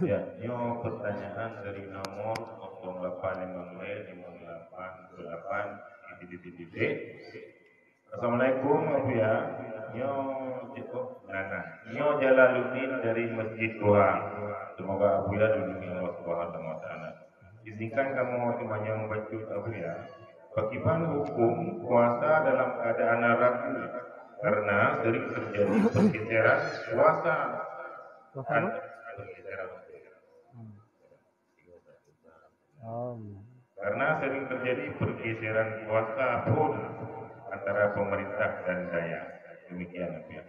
Ya, ini pertanyaan dari nomor 0858 Assalamualaikum Abu ya. Nyo Jalaluddin dari Masjid Doha. Semoga Abu ya dilindungi Allah Subhanahu wa taala. Izinkan kamu semuanya membaca Abu ya. Bagaimana hukum puasa dalam keadaan ragu karena sering terjadi pergeseran puasa. Karena sering terjadi pergeseran kuasa pun antara pemerintah dan daya. Demikian ya.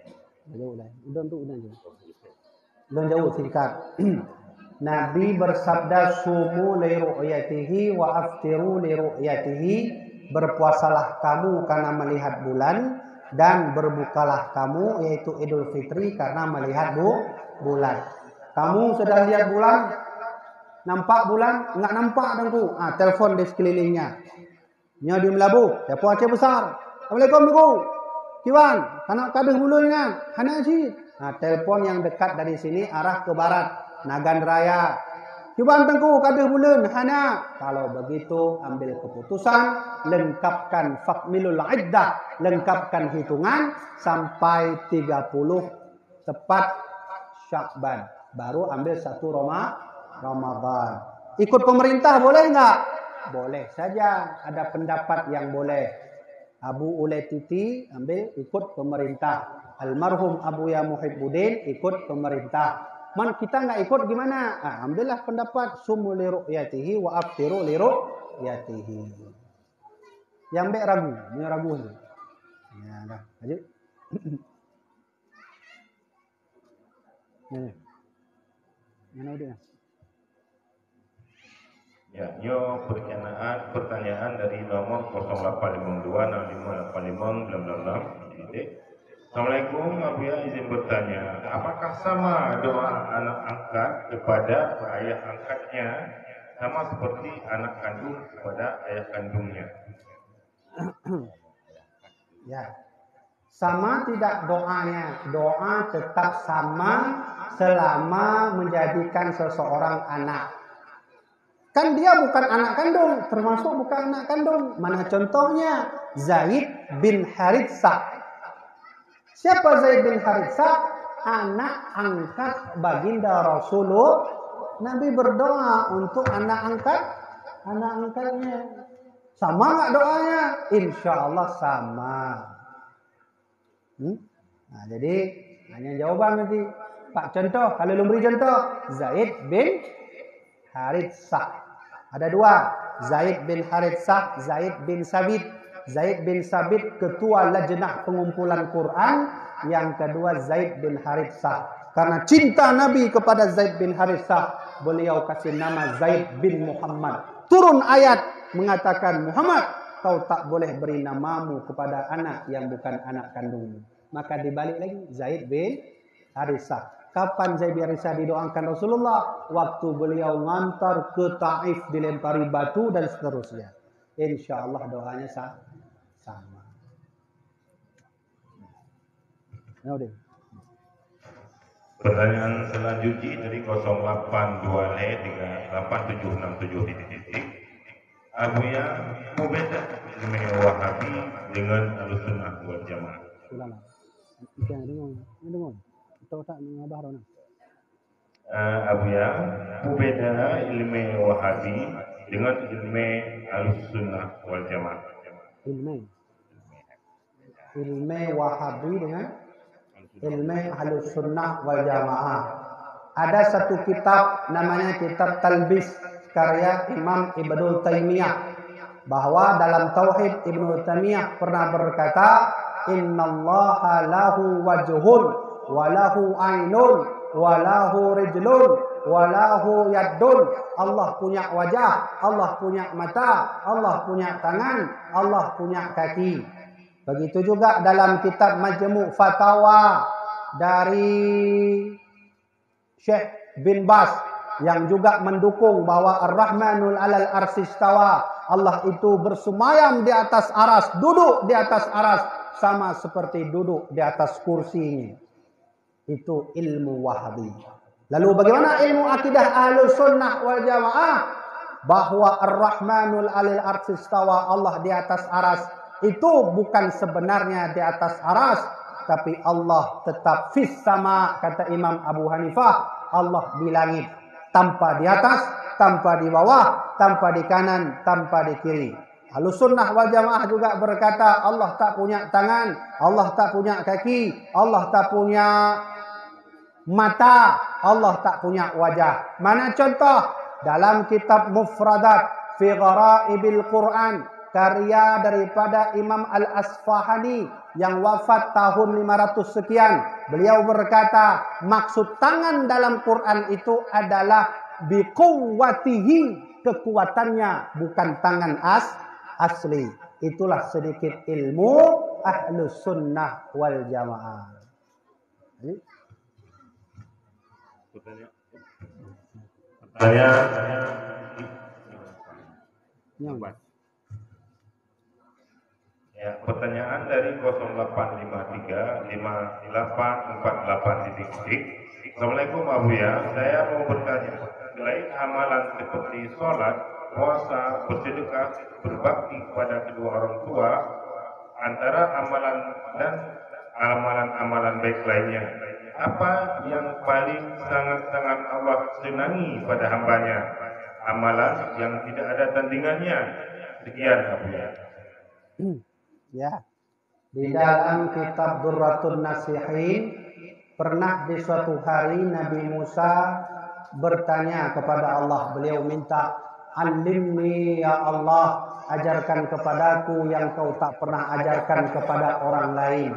Udah jauh singkat. Nabi bersabda sumu li ru'yatihi wa aftiru li ru'yatihi. Berpuasalah kamu karena melihat bulan dan berbukalah kamu yaitu Idul Fitri karena melihat bulan. Kamu sudah lihat bulan? Nampak bulan? Enggak nampak dengku. Telepon di sekelilingnya. Nya di Melabu, telepon Aceh besar. Assalamualaikum Buku. Kiwan, anak kabeh mulutnya. Hana sih. Telepon yang dekat dari sini arah ke barat, Nagan Raya. Cuba tengku kada bulan hana. Kalau begitu ambil keputusan, lengkapkan fakmilul iddah, lengkapkan hitungan sampai 30 tepat Syakban. Baru ambil 1 Ramadan. Ikut pemerintah boleh enggak? Boleh saja. Ada pendapat yang boleh. Abu Ulaititi ambil ikut pemerintah. Almarhum Abu Ya Muhibbuddin ikut pemerintah. Man kita enggak ikut gimana? Ambillah pendapat sumu li ru'yatihi wa aftiru li ru'yatihi. Yang mbek ragu, ni ragu tu. Ya dah, lanjut. Ni. Mana dia? Ya, nyo pertanyaan dari nomor 08526585 Assalamualaikum, Abu Ya izin bertanya, apakah sama doa anak angkat kepada ayah angkatnya sama seperti anak kandung kepada ayah kandungnya? Ya. Sama tidak doanya? Doa tetap sama selama menjadikan seseorang anak. Kan dia bukan anak kandung, termasuk bukan anak kandung. Mana contohnya? Zaid bin Haritsah. Siapa Zaid bin Haritsah? Anak angkat baginda Rasulullah. Nabi berdoa untuk anak angkatnya. Sama enggak doanya? Insya Allah sama. Nah, jadi hanya jawaban nanti. Pak contoh, kalau belum beri contoh, Zaid bin Haritsah. Ada 2, Zaid bin Haritsah, Zaid bin Sabit. Zaid bin Sabit ketua lajnah pengumpulan Quran, yang kedua Zaid bin Haritsah. Karena cinta Nabi kepada Zaid bin Haritsah, beliau kasih nama Zaid bin Muhammad. Turun ayat mengatakan, Muhammad, kau tak boleh beri namamu kepada anak yang bukan anak kandungmu. Maka dibalik lagi Zaid bin Haritsah. Kapan Zaid bin Haritsah didoakan Rasulullah? Waktu beliau ngantar ke Taif dilempari batu dan seterusnya. Insya Allah doanya sama. Pertanyaan selanjutnya dari 082-386767. Abu Ya, mau beda ilmu Wahabi dengan Ahlussunnah wal Jamaah? Sudahlah. Itu yang dengar. Tahu tak mengabah orang? Abu Ya, mau beda ilmu Wahabi dengan ilmu Ahlussunnah wal Jamaah? Ilmu Wahabi dengan ilmu Ahlussunnah wal Jamaah. Ada satu kitab namanya kitab Talbis karya Imam Ibnu Taimiyah, bahwa dalam tauhid Ibnu Taimiyah pernah berkata, innallaha lahu wajhun wa lahu ainun wa lahu rijlun wa lahu yaddun. Allah punya wajah, Allah punya mata, Allah punya tangan, Allah punya kaki. Begitu juga dalam kitab Majmu' Fatawa dari Syekh bin Bas, yang juga mendukung bahwa Ar-Rahmanul 'alal arsy istawa. Allah itu bersemayam di atas aras, duduk di atas aras, sama seperti duduk di atas kursinya. Itu ilmu Wahabi. Lalu bagaimana ilmu akidah Ahlussunnah wal Jamaah? Bahwa Ar-Rahmanul 'alal arsy istawa, Allah di atas aras, itu bukan sebenarnya di atas aras, tapi Allah tetap fis sama, kata Imam Abu Hanifah. Allah di langit, tanpa di atas, tanpa di bawah, tanpa di kanan, tanpa di kiri. Ahlussunnah wal Jamaah juga berkata, Allah tak punya tangan, Allah tak punya kaki, Allah tak punya mata, Allah tak punya wajah. Mana contoh? Dalam kitab Mufradat fi Ghara'ibil Quran, karya daripada Imam Al-Asfahani yang wafat tahun 500 sekian. Beliau berkata, maksud tangan dalam Quran itu adalah biquwwatihi, kekuatannya, bukan tangan asli. Itulah sedikit ilmu Ahlussunnah wal Jamaah. Ya, pertanyaan dari 08535848. Assalamualaikum Abu Ya, saya mau bertanya, selain amalan seperti sholat, puasa, bersedekah, berbakti kepada kedua orang tua, antara amalan dan amalan-amalan baik lainnya, apa yang paling sangat-sangat Allah senangi pada hambanya? Amalan yang tidak ada tandingannya. Sekian Abu ya. Ya. Di dalam kitab Durratun Nasihin, pernah di suatu hari Nabi Musa bertanya kepada Allah. Beliau minta, "Alimni ya Allah, ajarkan kepadaku yang kau tak pernah ajarkan kepada orang lain."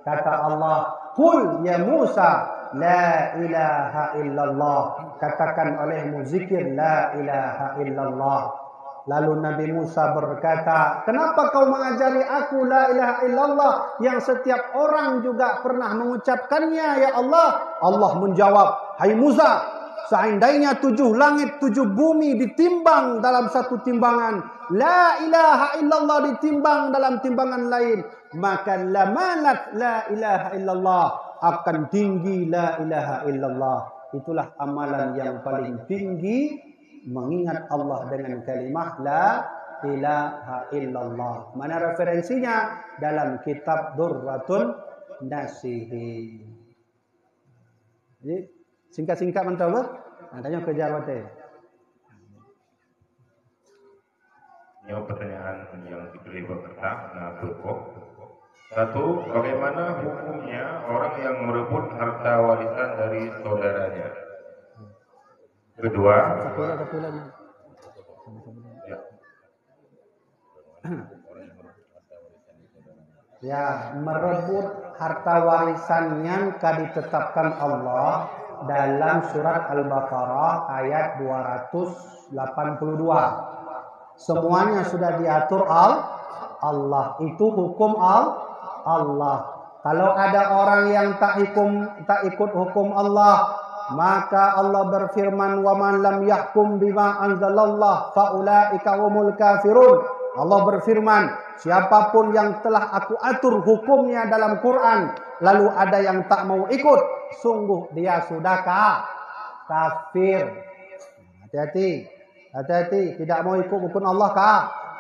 Kata Allah, "Qul ya Musa, la ilaha illallah." Katakan olehmu zikir la ilaha illallah. Lalu Nabi Musa berkata, "Kenapa kau mengajari aku la ilaha illallah yang setiap orang juga pernah mengucapkannya ya Allah?" Allah menjawab, "Hai Musa, seandainya 7 langit 7 bumi ditimbang dalam satu timbangan, la ilaha illallah ditimbang dalam timbangan lain, maka lamalat la ilaha illallah, akan tinggi la ilaha illallah." Itulah amalan yang paling tinggi, mengingat Allah dengan kalimah la ilaha illallah. Mana referensinya? Dalam kitab Durratun Nasihin. Jadi singkat-singkat mantap apa? Tanya kejar wate. Ini pertanyaan yang dipilih peserta. Nah, cukup. Satu, bagaimana hukumnya orang yang merebut harta warisan dari saudaranya? Kedua, ya, merebut harta warisan yang ditetapkan Allah dalam surat Al-Baqarah ayat 282. Semuanya sudah diatur Allah. Itu hukum Allah. Kalau ada orang yang tak ikut hukum Allah, maka Allah berfirman, "Wa man lam yahkum bima anzalallah faulaika humul kafirun." Allah berfirman, siapapun yang telah aku atur hukumnya dalam Quran, lalu ada yang tak mau ikut, sungguh dia sudah kafir. Hati-hati, tidak mau ikut hukum Allah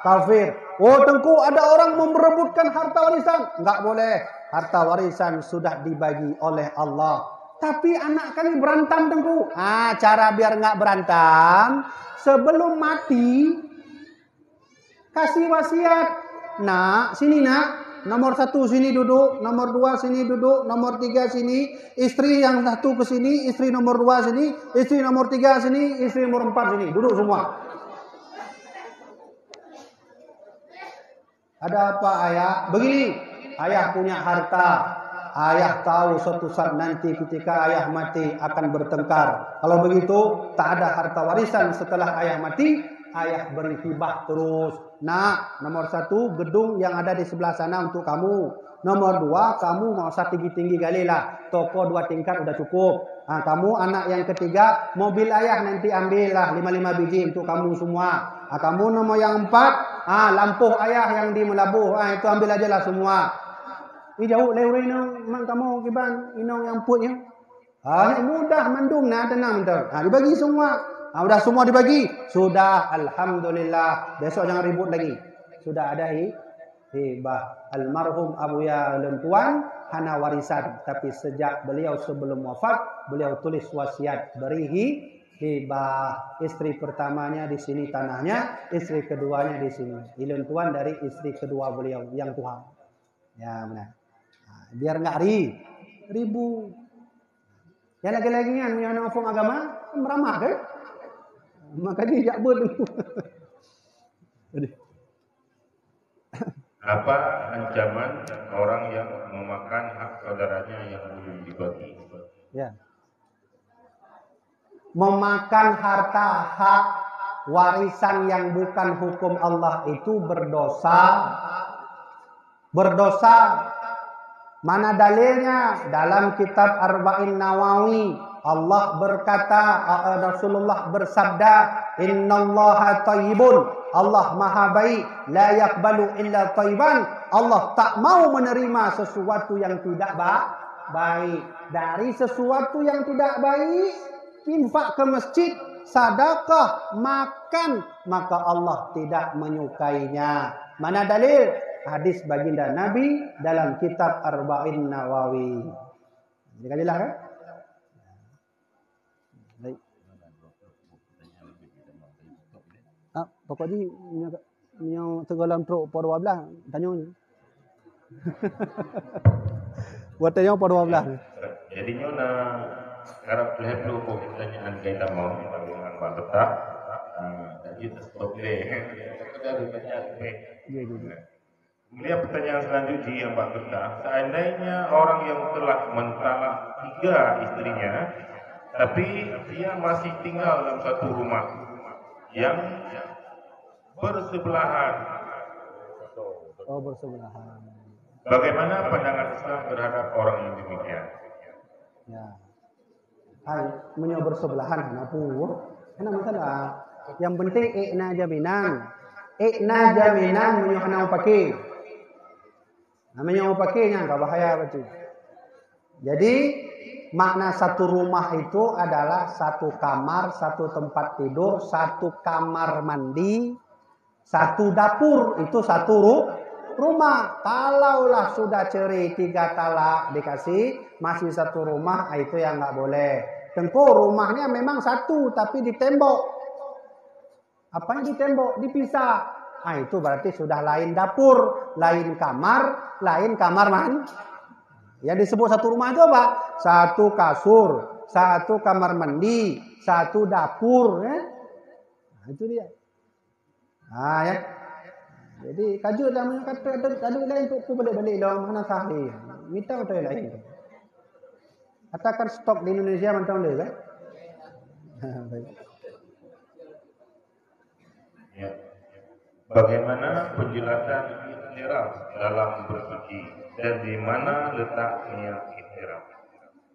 kafir. Oh Tengku, ada orang merebutkan harta warisan. Enggak boleh. Harta warisan sudah dibagi oleh Allah. Tapi anak kami berantam Tengku. Cara biar enggak berantam, sebelum mati kasih wasiat. Nak, sini nak. Nomor 1 sini duduk, nomor 2 sini duduk, nomor 3 sini, istri yang 1 ke sini, istri nomor 2 sini, istri nomor 3 sini, istri nomor 4 sini, duduk semua. Ada apa ayah? Begini, ayah punya harta. Ayah tahu suatu saat nanti ketika ayah mati akan bertengkar. Kalau begitu, tak ada harta warisan setelah ayah mati, ayah beri hibah terus. Nah, nomor 1 gedung yang ada di sebelah sana untuk kamu. Nomor 2, kamu mau usah tinggi-tinggi kali lah. Toko 2 tingkat udah cukup. Kamu anak yang ketiga, mobil ayah nanti ambillah 5 biji untuk kamu semua. Kamu nomor yang 4, lampu ayah yang di Melabuh, itu ambil aja lah semua. Ini jauh lewe inong kamu kiban inong yang putnya. Mudah mandung nah tenang bentar. Dibagi semua. Udah semua dibagi. Sudah, alhamdulillah. Besok jangan ribut lagi. Sudah ada hibah. Almarhum Abuya Lentuan hana warisan, tapi sejak beliau sebelum wafat, beliau tulis wasiat beri hibah. Istri pertamanya di sini tanahnya, istri keduanya di sini. Lentuan dari istri kedua beliau yang tua. Ya benar. Biar enggak ribu. Yang lagi-lagi yang ngomong agama meramah kan? Makanya jak ber. Apa ancaman orang yang memakan hak saudaranya yang belum dibagi? Ya. Memakan harta hak warisan yang bukan hukum Allah itu berdosa. Mana dalilnya? Dalam kitab Arba'in Nawawi, Allah berkata, Rasulullah bersabda, "Innallaha thayyibun." Allah Maha baik, la yaqbalu illa thayyiban. Allah tak mau menerima sesuatu yang tidak baik. Dari sesuatu yang tidak baik, infak ke masjid sedekah, makan, maka Allah tidak menyukainya. Mana dalil? Hadis baginda Nabi dalam kitab Arba'in Nawawi. Dikalilah kan? Baik. Pokoknya yang segala truk pada 12 tanya ni. Buat tanya pada 12. Jadinya harap perlu pertanyaan kita mau dengan Pak Tetap. Jadi stop deh. Kemudian pertanyaan selanjutnya yang Pak Tetap, seandainya orang yang telah mentalak 3 istrinya, tapi dia masih tinggal dalam satu rumah yang bersebelahan. Oh, bersebelahan. Bagaimana pandangan Islam terhadap orang yang demikian? Ya. Hai, menyo bersebelahan kenapa? Karena masalah. Yang penting ikna jaminan. Ikna jaminan menyo henang pakai. Namanya pakainya enggak bahaya betul. Jadi makna satu rumah itu adalah satu kamar, satu tempat tidur, satu kamar mandi, satu dapur, itu satu rumah. Kalaulah sudah cerai 3 talak dikasih masih satu rumah, itu yang nggak boleh. Tentu rumahnya memang satu tapi ditembok. Apanya ditembok? Dipisah. Itu berarti sudah lain dapur, lain kamar mandi. Yang disebut satu rumah itu apa? Satu kasur, satu kamar mandi, satu dapur. Itu dia. Ya. Jadi kaju dalam kata ada lain untuk balik-balik dalam mana sahih. Minta betul lain. Katakan stok di Indonesia macam mana kan? Baik. Ya. Bagaimana penjelasan ihtiram dalam bersuci dan di mana letak niat ihtiram?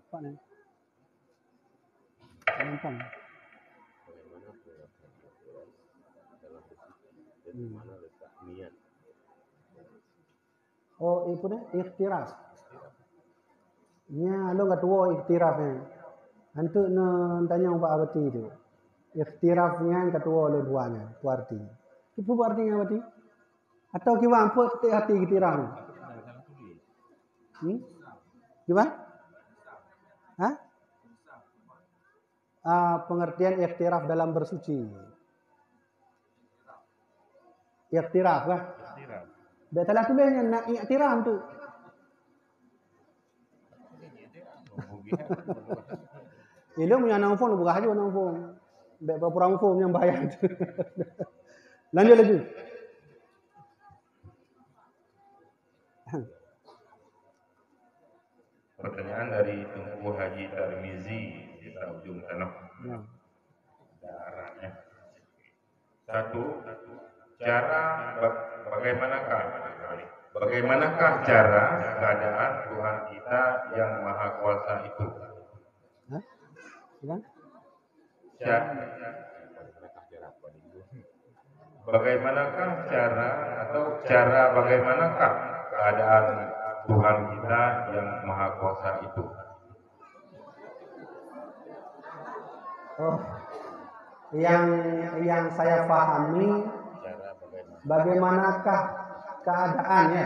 Pak ni. Gampang. Di mana letak niat? Oh, itu deh ihtiraf. Nya lo kat tua ihtirafnya. Antu tanya Pak Abati itu. Ihtirafnya yang kedua oleh duanya, itu arti. Itu artinya apa sih? Atau gimana? Apa hati ihtiraf? Gimana? Hah? Pengertian ihtiraf dalam bersuci. Ihtiraf kan? Betalah tulisnya nak ihtiraf tu. Ini punya nangfong bukan aja nangfong. Bek perang fong yang bayar. Lanjut lagi. Pertanyaan dari Tunku Haji Tarmizi di ujung tanah. Daerahnya. 1. Bagaimanakah cara keadaan Tuhan kita yang Maha Kuasa itu? Bagaimanakah keadaan Tuhan kita yang Maha Kuasa itu? Oh, yang saya pahami, bagaimanakah keadaannya?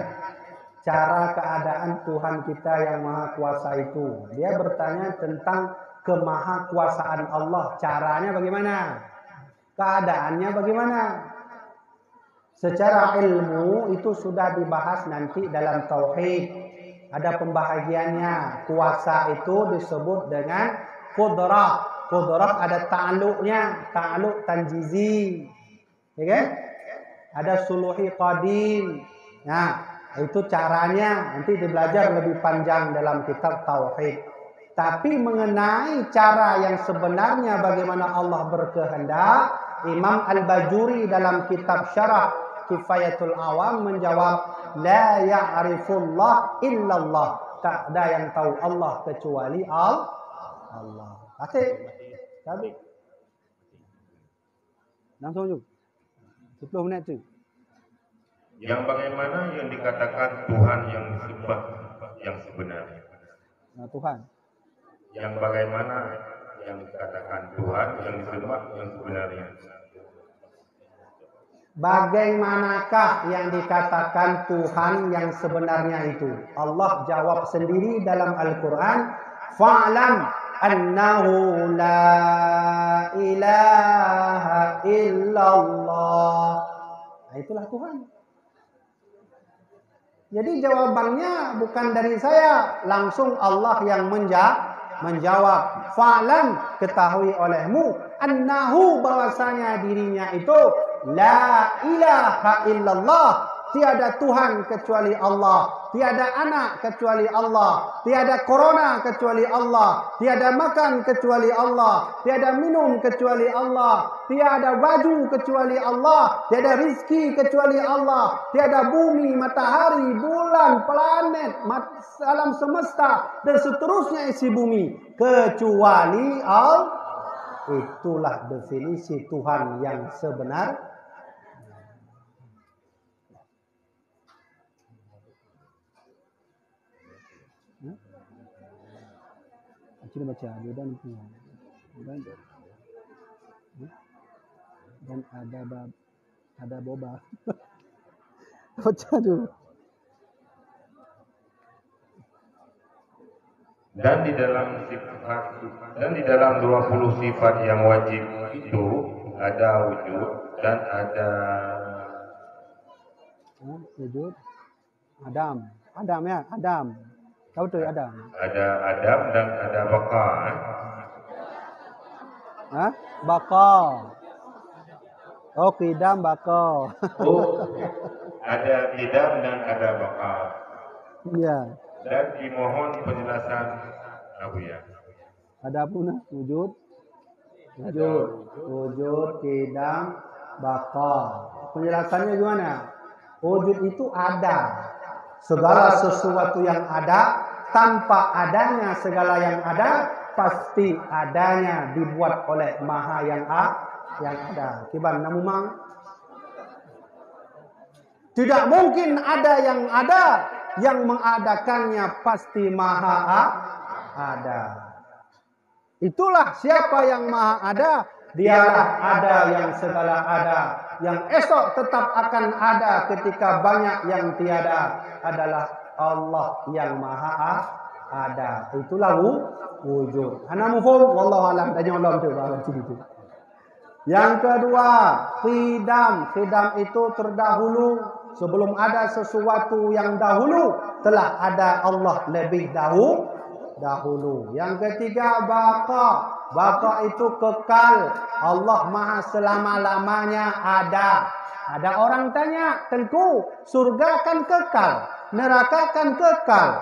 Cara keadaan Tuhan kita yang Maha Kuasa itu. Dia bertanya tentang kemahakuasaan Allah. Caranya bagaimana? Keadaannya bagaimana? Secara ilmu itu sudah dibahas nanti dalam tauhid. Ada pembahagiannya. Kuasa itu disebut dengan qudrah. Qudrah ada ta'alluqnya, ta'alluq tanjizi. Ya kan? Ada suluhi qadim. Nah, itu caranya nanti dibelajar lebih panjang dalam kitab tauhid. Tapi mengenai cara yang sebenarnya bagaimana Allah berkehendak, Imam Al-Bajuri dalam kitab Syarah Kifayatul Awam menjawab, la ya'rifullah illallah. Tak ada yang tahu Allah kecuali Allah. Asik. Habis. Langsung juga. 10 minit tu. Yang bagaimana yang dikatakan Tuhan yang disembah yang sebenarnya? Tuhan. Yang bagaimana yang dikatakan Tuhan yang disembah yang sebenarnya. Bagaimanakah yang dikatakan Tuhan yang sebenarnya itu? Allah jawab sendiri dalam Al-Quran, fa'lam annahu la ilaha illallah. Nah, itulah Tuhan. Jadi jawabannya bukan dari saya, langsung Allah yang menjawab. Fa'lam, ketahui olehmu, annahu, bahwasanya dirinya itu la ilaha illallah, tiada Tuhan kecuali Allah, tiada anak kecuali Allah, tiada corona kecuali Allah, tiada makan kecuali Allah, tiada minum kecuali Allah, tiada baju kecuali Allah, tiada rizki kecuali Allah, tiada bumi, matahari, bulan, planet, alam semesta dan seterusnya isi bumi kecuali Allah. Itulah definisi Tuhan yang sebenar. Kita baca dan ada boba. Baca dulu. Dan di dalam 20 sifat yang wajib itu ada wujud dan ada wujud. Adam ya, Adam. Tahu tuh Adam. Ada Adam dan ada Baka. Hah? Baka. Oh, Qidam Baka. Oh, ada Qidam dan ada Baka. Iya. Dan dimohon penjelasan Abu ya. Ada pun wujud, Qidam, Baka. Penjelasannya gimana? Wujud itu ada. Segala sesuatu yang ada, tanpa adanya segala yang ada, pasti adanya dibuat oleh Maha yang ada. Kiban namumang. Tidak mungkin ada yang mengadakannya pasti Maha ada. Itulah siapa yang Maha ada, dialah ada yang segala ada, yang esok tetap akan ada ketika banyak yang tiada, adalah Allah yang Maha ada. Itulah wujud. Ana mufhum wallahu alam, tanya Allah tu bahawa itu. Yang kedua, qidam. Qidam itu terdahulu, sebelum ada sesuatu yang dahulu telah ada Allah lebih dahulu. Yang ketiga, baqa. Baqa itu kekal. Allah Maha selama-lamanya ada. Ada orang tanya, tentu surga kan kekal, neraka kan kekal,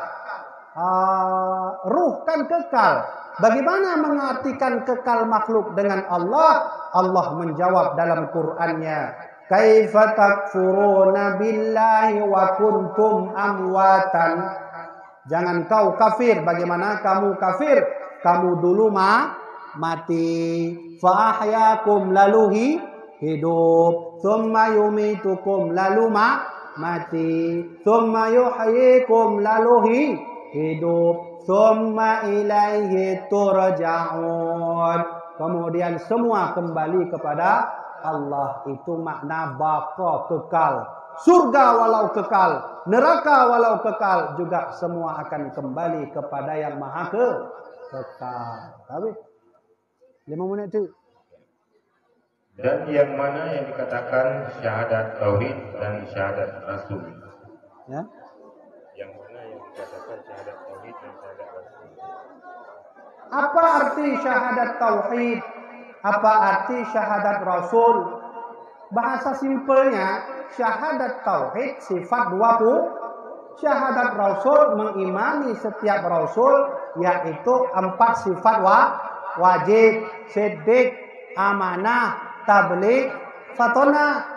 ruh kan kekal. Bagaimana mengartikan kekal makhluk dengan Allah? Allah menjawab dalam Qur'annya, kaifa takfuruna billahi wa kuntum amwatan. Jangan kau kafir. Bagaimana kamu kafir? Kamu dulu mati. Fa ahyakum, lalu hidup. Thumma yumitukum, lalu mati. Thumma yuhyikum, lalu hidup. Thumma ilaihi turja'un. Kemudian semua kembali kepada Allah. Itu makna baqa, kekal. Surga walau kekal, neraka walau kekal, juga semua akan kembali kepada yang Maha kekal. Habis 5 menit tu. Dan yang mana yang dikatakan syahadat tauhid dan syahadat rasul? Ya. Yang mana yang dikatakan syahadat tauhid dan syahadat rasul? Apa arti syahadat tauhid? Apa arti syahadat rasul? Bahasa simpelnya, syahadat tauhid sifat 20, syahadat rasul mengimani setiap rasul, yaitu 4 sifat wajib: siddiq, amanah, tabligh, fatona.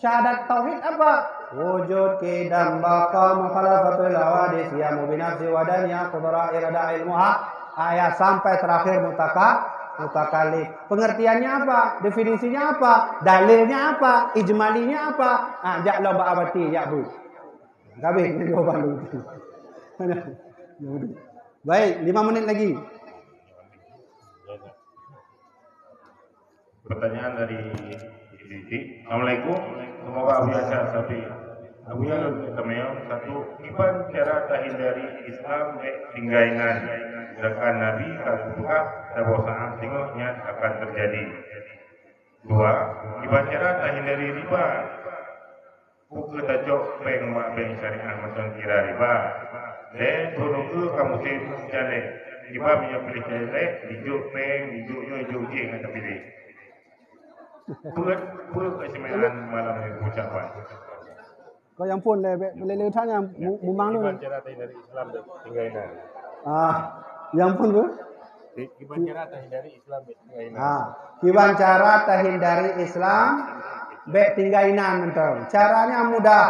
Syahadat tauhid apa? Wujud, qidam, baqa, mukhalafatul hawadits, ya mubinafsi wadanya, qudra, irada, ilmuha, ayat sampai terakhir mutakalif. Pengertiannya apa? Definisinya apa? Dalilnya apa? Ijmalinya apa? Jaklah ba'abati, ya bu. Habis jawaban dulu. Baik, 5 menit lagi. pertanyaan dari Siti. Assalamualaikum. Semoga Abu Ya sehat sapi. Abu Ya Kameo satu. Iban cara terhindari Islam tinggainan. Sedangkan Nabi kalau tabosaan tengoknya akan terjadi. Dua. Iban cara terhindari riba. Buku tajok peng mak peng syariah macam kira riba. Dan tolong kamu sih jalan. Riba punya pilih jalan. Dijuk peng, dijuk jeng ada pilih. Pulut kesemenan malam ini ucapan. Kau yang pun boleh tanya mumang tu. Gimana cara terhindari Islam dan tinggainan? Yang pun tu. Gimana cara terhindari Islam dan tinggainan? Gimana cara terhindari Islam be tinggainan mentor. Caranya mudah.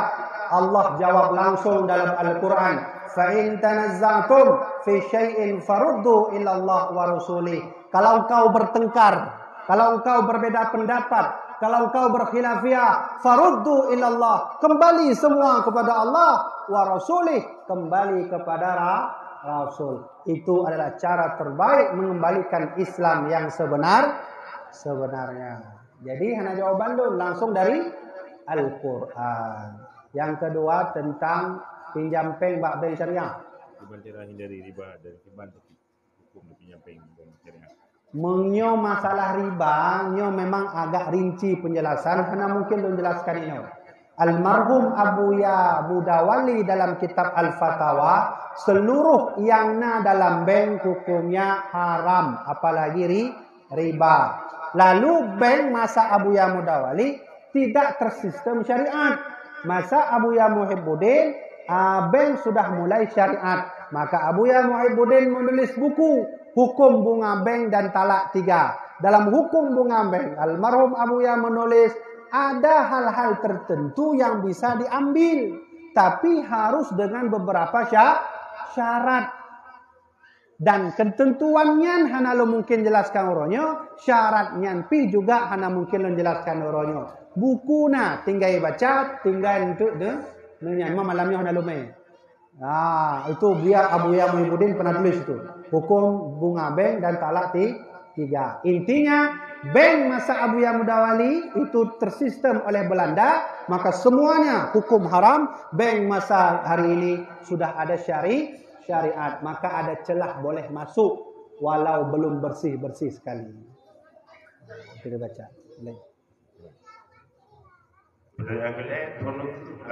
Allah jawab langsung dalam Al-Quran. Fa in tanazza'tum fi syai'in faruddu ila Allah wa rasulih. Kalau engkau bertengkar, kalau engkau berbeda pendapat, kalau engkau berkhilafiyah, faruddu ila Allah. Kembali semua kepada Allah wa rasulih, kembali kepada Rasul. Itu adalah cara terbaik mengembalikan Islam yang sebenarnya. Jadi hanya jawaban tu langsung dari Al-Quran. Yang kedua tentang pinjam peng bak bank syariah. Gimana cara hindari riba dan gimana hukum pinjam peng bank syariah? Menyo masalah riba, nyo memang agak rinci penjelasan karena mungkin belum jelaskan ini. Almarhum Abuya Mudawali dalam kitab Al-Fatawa, seluruh yang dalam bank hukumnya haram, apalagi riba. Lalu bank masa Abuya Mudawali tidak tersistem syariat. Masa Abuya Muhibbuddin, bank sudah mulai syariat. Maka Abuya Muhibbuddin menulis buku Hukum Bunga Bank dan Talak 3. Dalam Hukum Bunga Bank, almarhum Abuya menulis ada hal-hal tertentu yang bisa diambil, tapi harus dengan beberapa syarat. Dan ketentuannya hana lo mungkin jelaskan oronyo, syaratnya pi juga hana mungkin lo jelaskan oronyo. Buku na tinggal baca, tinggal untuk nyanyi malamnya hana lo main. Itu dia Abuya Muhibbuddin pernah tulis itu. Hukum Bunga Bank dan Talak 3. Intinya bank masa Abuya Mudawali itu tersistem oleh Belanda, maka semuanya hukum haram. Bank masa hari ini sudah ada syariat, maka ada celah boleh masuk walau belum bersih sekali. Kita baca. Yang kedua,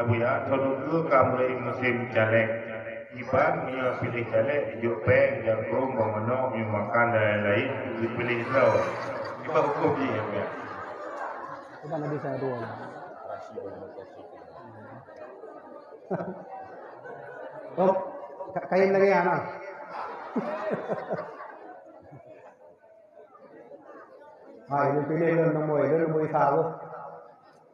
Abuya, tolong kamu musim caleg. Iban dia pilih caleg, hidup peng, jagung, bawang makan dan lain-lain, dipilih tahu. Kita hukum dia ya. Coba Nabi saya dua. Oh, kain lagi ya, nah. Ini pilih lu nombor tahu.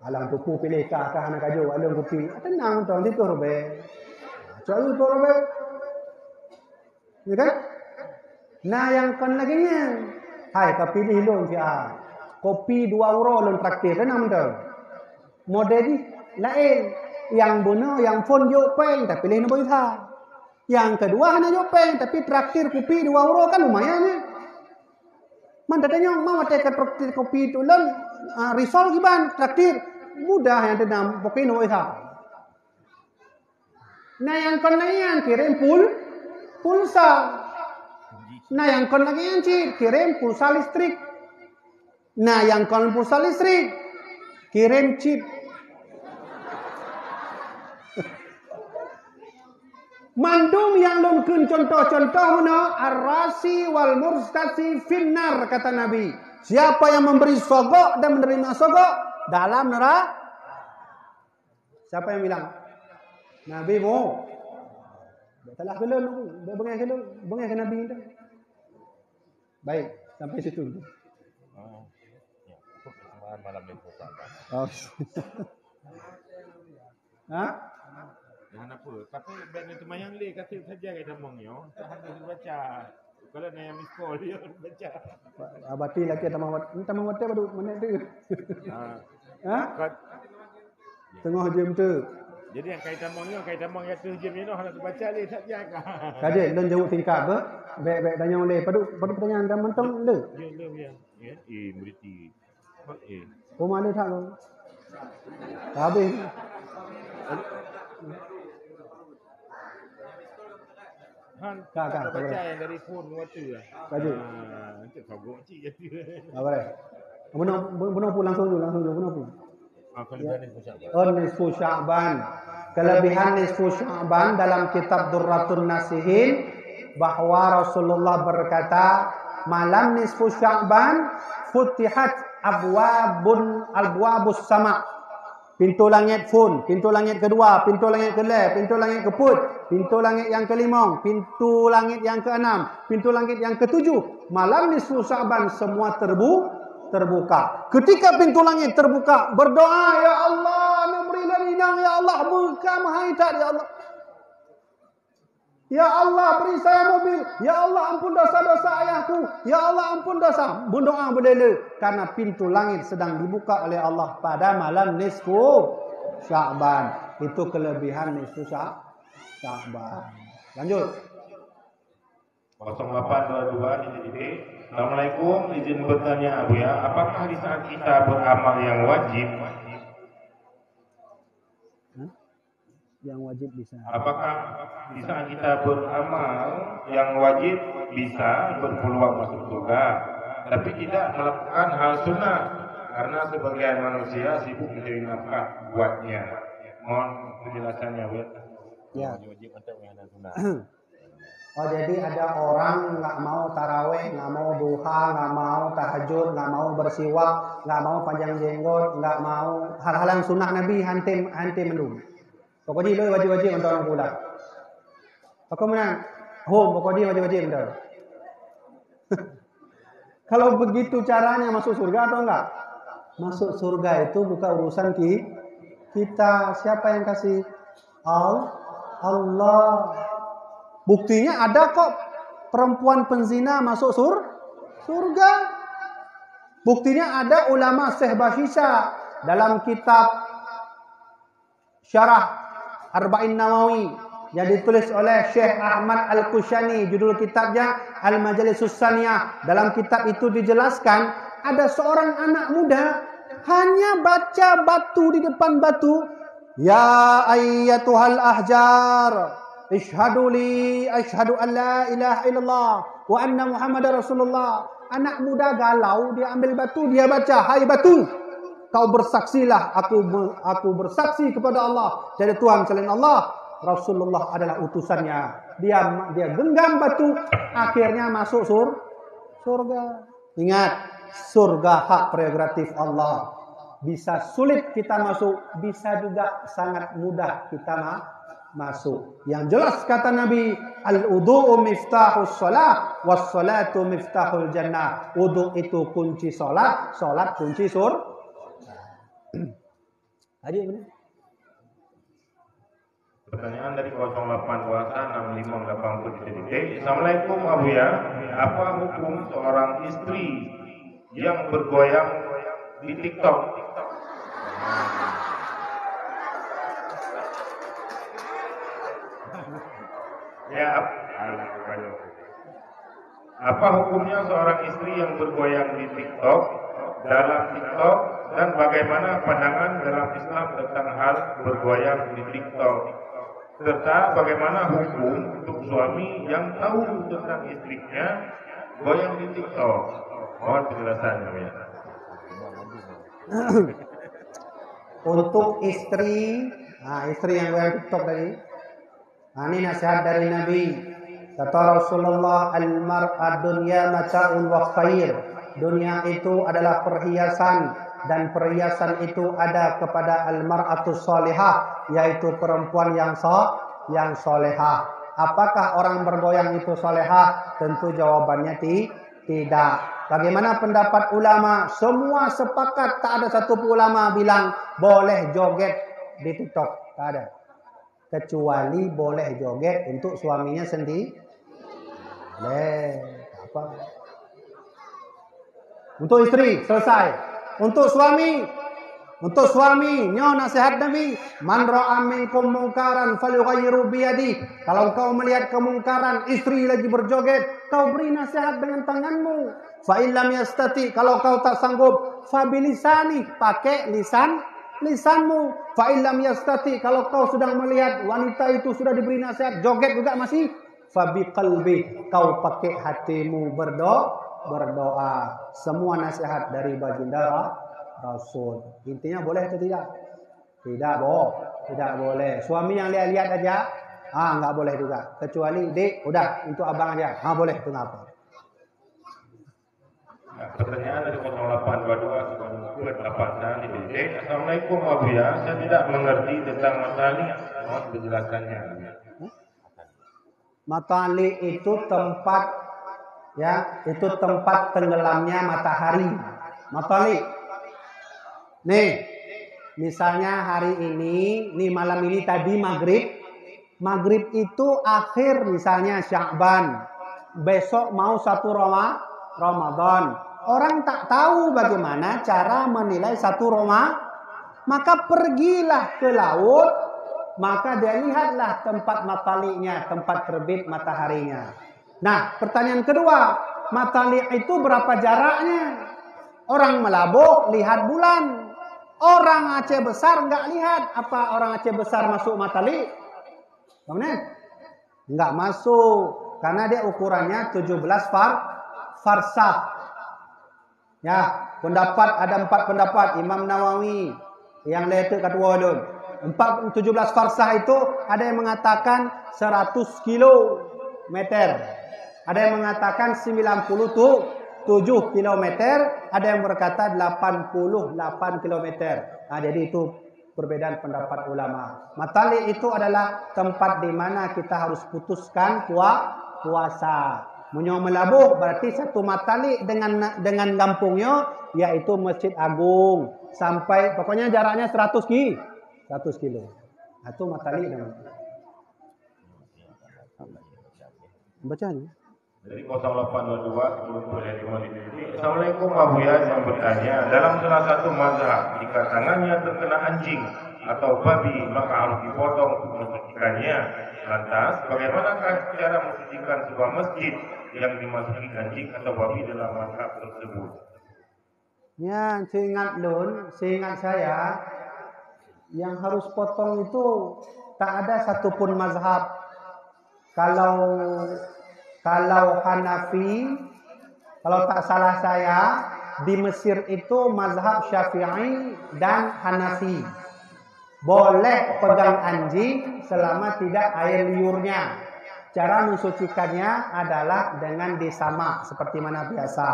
Alang kupu pilih kah anak kaju, alang kupi. Tenang tuan itu robe. Selalu tu robe. Ya kan? Nah yang kan lagi nya. Hai kau pilih lu dia. Kopi 2 euro lu traktir tenang tu. Model ni lain. Yang benar yang phone yo peng tapi pilih nombor ita. Yang kedua hanya yo peng tapi traktir kopi 2 euro kan lumayan ya. Man tanya mau take traktir kopi tu lon risol giban traktir mudah yang tenang kopi nombor ita. Nah yang kon lagi yang kirim pulsa. Nah yang kon lagi yang kirim pulsa listrik. Nah yang kon pulsa listrik kirim chip. Mandum yang lungkun contoh-contoh mana ar-rasi wal murstasi finnar kata Nabi. Siapa yang memberi sogok dan menerima sogok dalam neraka. Siapa yang bilang? Nabi mo. Salah kelon aku. Bengai ke Nabi itu. Baik, sampai situ. Malam ni puasa. Oh. Ha? Jangan apa. Tapi band itu mayang le kata saja kita mongyo. Tak habis baca. Kalau nak yang miskol dia baca. Abati lagi tamang wat padu mana tu. Ha? Tengah jam tu. Jadi yang kaitan mongyo yang tu jam ni nak baca le tak jaga. Kaje dan jauh tingkat be. Baik tanya oleh padu pertanyaan dan mentong le. Ya. Beriti. Rumah dia tak. Habis. Han Kak. baca yang dari phone waktu lah. Baju. Nanti sogok cik jadi. Apa dia? Bunuh pun langsung bunuh pun. Kelebihan nisfu Sya'ban. Nisfu Sya'ban. Kelebihan nisfu Sya'ban dalam kitab Durratun Nasihin bahwa Rasulullah berkata, malam nisfu Sya'ban futihat abwabus sama. Pintu langit fun, pintu langit kedua, pintu langit keleh, pintu langit keput, pintu langit yang kelima, pintu langit yang keenam, pintu langit yang ketujuh. Malam nisfu Sya'ban semua terbuka. Ketika pintu langit terbuka, berdoa, ya Allah, berilah rinang, ya Allah, buka mahaitat, ya Allah. Ya Allah, beri saya mobil. Ya Allah, ampun dosa-dosa ayahku. Ya Allah, ampun dosa. Berdoa berdela. Karena pintu langit sedang dibuka oleh Allah pada malam nisfu Sya'ban. Itu kelebihan nisfu Sya'ban. Lanjut. 0822 ini. Assalamualaikum, izin bertanya Abu ya, apakah di saat kita beramal yang wajib, yang wajib bisa? Apakah di saat kita beramal yang wajib bisa berpeluang masuk surga, tapi tidak melakukan hal sunnah karena sebagian manusia sibuk mencari nafkah buatnya? Mohon penjelasannya, Bu. Ya. Wajib untuk mengenal sunnah. Oh, jadi ada orang nggak mau taraweh, nggak mau duha, nggak mau tahajud, nggak mau bersiwak, nggak mau panjang jenggot, nggak mau hal-hal yang sunnah Nabi hanti mendung. Pokoknya itu wajib-wajib untuk orang pulang. Pokoknya pokoknya wajib-wajib untuk. Kalau begitu caranya masuk surga atau enggak? Masuk surga itu bukan urusan kita. Siapa yang kasih? Allah. Buktinya ada kok perempuan penzina masuk surga. Buktinya ada ulama Syekh Bashisha dalam kitab Syarah Arba'in Nawawi yang ditulis oleh Syekh Ahmad Al-Kushani, judul kitabnya Al-Majalisus Saniyah. Dalam kitab itu dijelaskan ada seorang anak muda hanya baca batu di depan batu, ya ayyatuhal ahjar Ishhadu an la ilaha illallah wa anna Muhammadar Rasulullah. Anak muda galau, dia ambil batu, dia baca, hai batu, kau bersaksilah, aku bersaksi kepada Allah, dari Tuhan selain Allah, Rasulullah adalah utusannya. Dia genggam batu, akhirnya masuk surga. Ingat, surga hak prerogatif Allah. Bisa sulit kita masuk, bisa juga sangat mudah kita masuk. Yang jelas kata Nabi, al-wudu'u miftahus shalah was salatu miftahul jannah. Wudu itu kunci salat, salat kunci surga. Hadir benar? Pertanyaan dari 08216580. Assalamualaikum Abu ya, apa hukum seorang istri yang bergoyang di TikTok? Ya, apa hukumnya seorang istri yang bergoyang di TikTok, dalam TikTok, dan bagaimana pandangan dalam Islam tentang hal bergoyang di TikTok? Serta bagaimana hukum untuk suami yang tahu tentang istrinya goyang di TikTok? Mohon penjelasannya ya. Untuk istri yang goyang TikTok tadi. Ini nasihat dari Nabi. Kata Rasulullah, al-mar'a dunya mata'un wa khair. Dunia itu adalah perhiasan, dan perhiasan itu ada kepada al-mar'atu salihah, yaitu perempuan yang solehah. Apakah orang bergoyang itu solehah? Tentu jawabannya tidak. Bagaimana pendapat ulama? Semua sepakat, tak ada satu ulama bilang boleh joget di TikTok. Tak ada. Kecuali boleh joget untuk suaminya sendiri. Apa? Untuk istri selesai. Untuk suami Untuk suami, nyo nasihat Nabi, man ra'a minkum mungkaran falyughayyiru biyadi. Kalau kau melihat kemungkaran, istri lagi berjoget, kau beri nasihat dengan tanganmu. Fa illam yastati, kalau kau tak sanggup, fa bilisani, pakai lisanmu. Fa illam yastati, kalau kau sedang melihat wanita itu sudah diberi nasihat, joget juga masih, fa biqalbi, kau pakai hatimu berdoa. Semua nasihat dari baginda Rasul. Intinya boleh atau tidak? Tidak boleh. Suami yang lihat-lihat aja, enggak boleh juga. Kecuali, Dek, udah untuk abang aja. Boleh, itu ngapa? Nah, pertanyaan dari 0822 8 ini. Assalamualaikum Abu ya. Saya tidak mengerti tentang matali. Mohon penjelasannya. Matali itu tempat, ya, itu tempat tenggelamnya matahari. Matali. Nih, misalnya hari ini, malam ini tadi maghrib. Maghrib itu akhir misalnya Sya'ban. Besok mau 1 Ramadan. Orang tak tahu bagaimana cara menilai 1 Ramadan. Maka pergilah ke laut. Maka dia lihatlah tempat matalinya, tempat terbit mataharinya. Nah, pertanyaan kedua. Matali itu berapa jaraknya? Orang Melabuk lihat bulan. Orang Aceh besar enggak lihat. Apa orang Aceh besar masuk matali? Bagaimana? Enggak masuk. Karena dia ukurannya 17 farsah. Ya, ada 4 pendapat. Imam Nawawi yang letak kedua dulu. 17 farsah itu ada yang mengatakan 100 kilometer. Ada yang mengatakan 97 kilometer, ada yang berkata 88 kilometer. Jadi itu perbedaan pendapat ulama. Matali itu adalah tempat di mana kita harus putuskan puasa. Munyo Melabuk berarti 1 matali dengan kampungnya, yaitu Masjid Agung. Sampai pokoknya jaraknya 100 kilo. Itu matali namanya. Bacanya. Dari 0822 Assalamualaikum Abu ya, yang bertanya, dalam salah satu mazhab jika tangannya terkena anjing atau babi maka harus dipotong untuk mensucikannya. Lantas bagaimana cara mensucikan sebuah masjid yang dimasuki anjing atau babi dalam mazhab tersebut? Ya, seingat saya yang harus potong itu tak ada satupun mazhab. Kalau Hanafi, kalau tak salah saya, di Mesir itu mazhab Syafi'i dan Hanafi. Boleh pegang anjing selama tidak air liurnya. Cara mensucikannya adalah dengan disamak seperti mana biasa.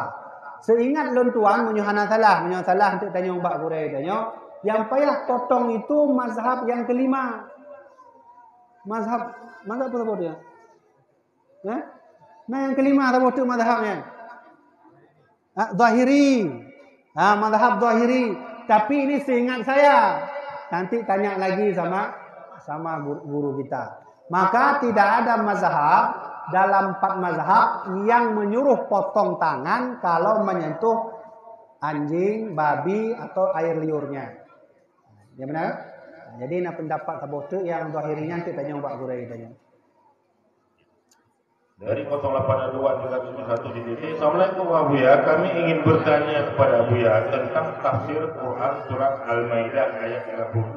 Seingat luntuan menyuhana salah untuk tanya Mbak Gurai tanya. Yang payah potong itu mazhab yang kelima. Mazhab apa dia? Ya? Nah yang kelima apa itu mazhabnya? Zahiri. Mazhab Zahiri. Tapi ini seingat saya. Nanti tanya lagi sama guru kita. Maka tidak ada mazhab dalam 4 mazhab yang menyuruh potong tangan kalau menyentuh anjing, babi atau air liurnya. Ya benar? Jadi nak pendapat sabote yang zahirinya nanti tanya Mbak Gurai tanya. Dari 0822 Assalamualaikum Abu ya, kami ingin bertanya kepada Abu ya tentang tafsir Quran surat Al-Maidah ayat 38.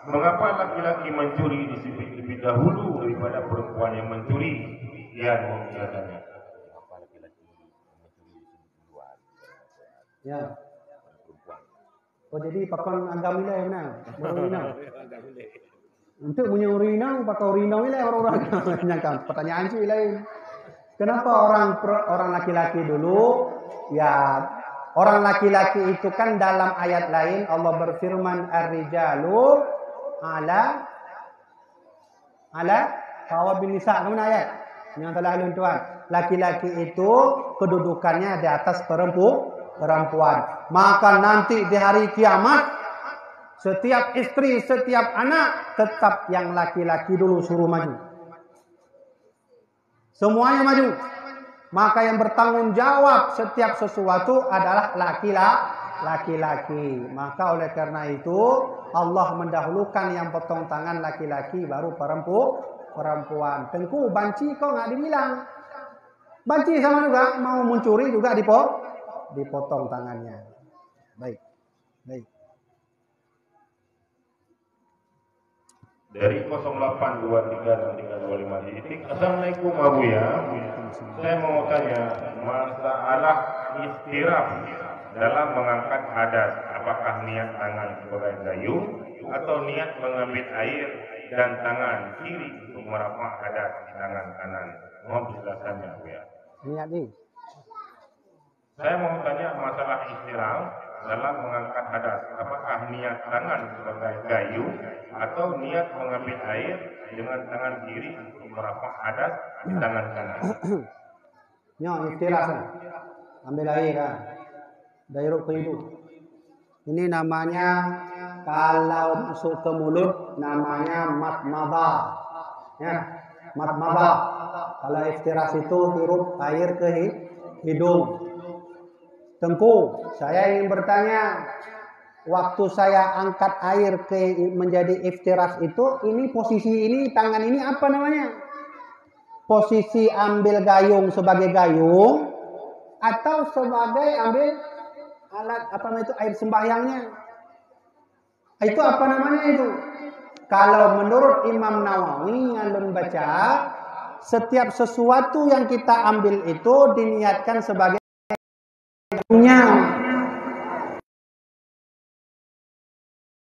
Mengapa laki-laki mencuri disebut lebih dahulu daripada perempuan yang mencuri? Ya, mohon penjelasannya. Mengapa laki-laki mencuri disebut duluan? Ya. Oh jadi pakon agama ni mana? Baru ni. Untuk punya urinau, pakai urinau ni lah orang-orang nyangka. Pertanyaan sih lain. Kenapa orang laki-laki dulu? Ya, orang laki-laki itu kan dalam ayat lain Allah berfirman ar-rijalu ala bin nisa. Mana ayat? Yang telah tuan. Laki-laki itu kedudukannya di atas perempuan. Maka nanti di hari kiamat setiap istri, setiap anak tetap yang laki-laki dulu suruh maju. Semuanya maju. Maka yang bertanggung jawab setiap sesuatu adalah laki-laki. Maka oleh karena itu Allah mendahulukan yang potong tangan laki-laki baru perempuan. Tengku banci kok nggak dibilang. Banci sama juga mau mencuri juga dipotong tangannya. Baik. Dari 08236325 titik. Assalamualaikum Abu ya. Saya mau tanya masalah istiraf dalam mengangkat hadas. Apakah niat tangan sebagai gayung atau niat mengambil air dan tangan kiri untuk merapat hadas di tangan kanan? Mohon penjelasannya Abu ya. Niat nih. Saya mau tanya masalah istiraf dalam mengangkat hadas. Apakah niat tangan sebagai gayung atau niat mengambil air dengan tangan kiri untuk merapat hadas di tangan kanan? Nyo istiraf. Ambil air kan. Dari hidup ke hidup. Ini namanya kalau masuk ke mulut namanya matmadah. Ya, matmadah. Kalau istiraf itu hirup air ke hidung. Tengku, saya ingin bertanya, waktu saya angkat air menjadi iftiras itu, ini posisi ini, tangan ini apa namanya? Posisi ambil gayung sebagai gayung, atau sebagai ambil alat apa namanya itu air sembahyangnya? Itu apa namanya itu? Kalau menurut Imam Nawawi yang membaca, setiap sesuatu yang kita ambil itu diniatkan sebagai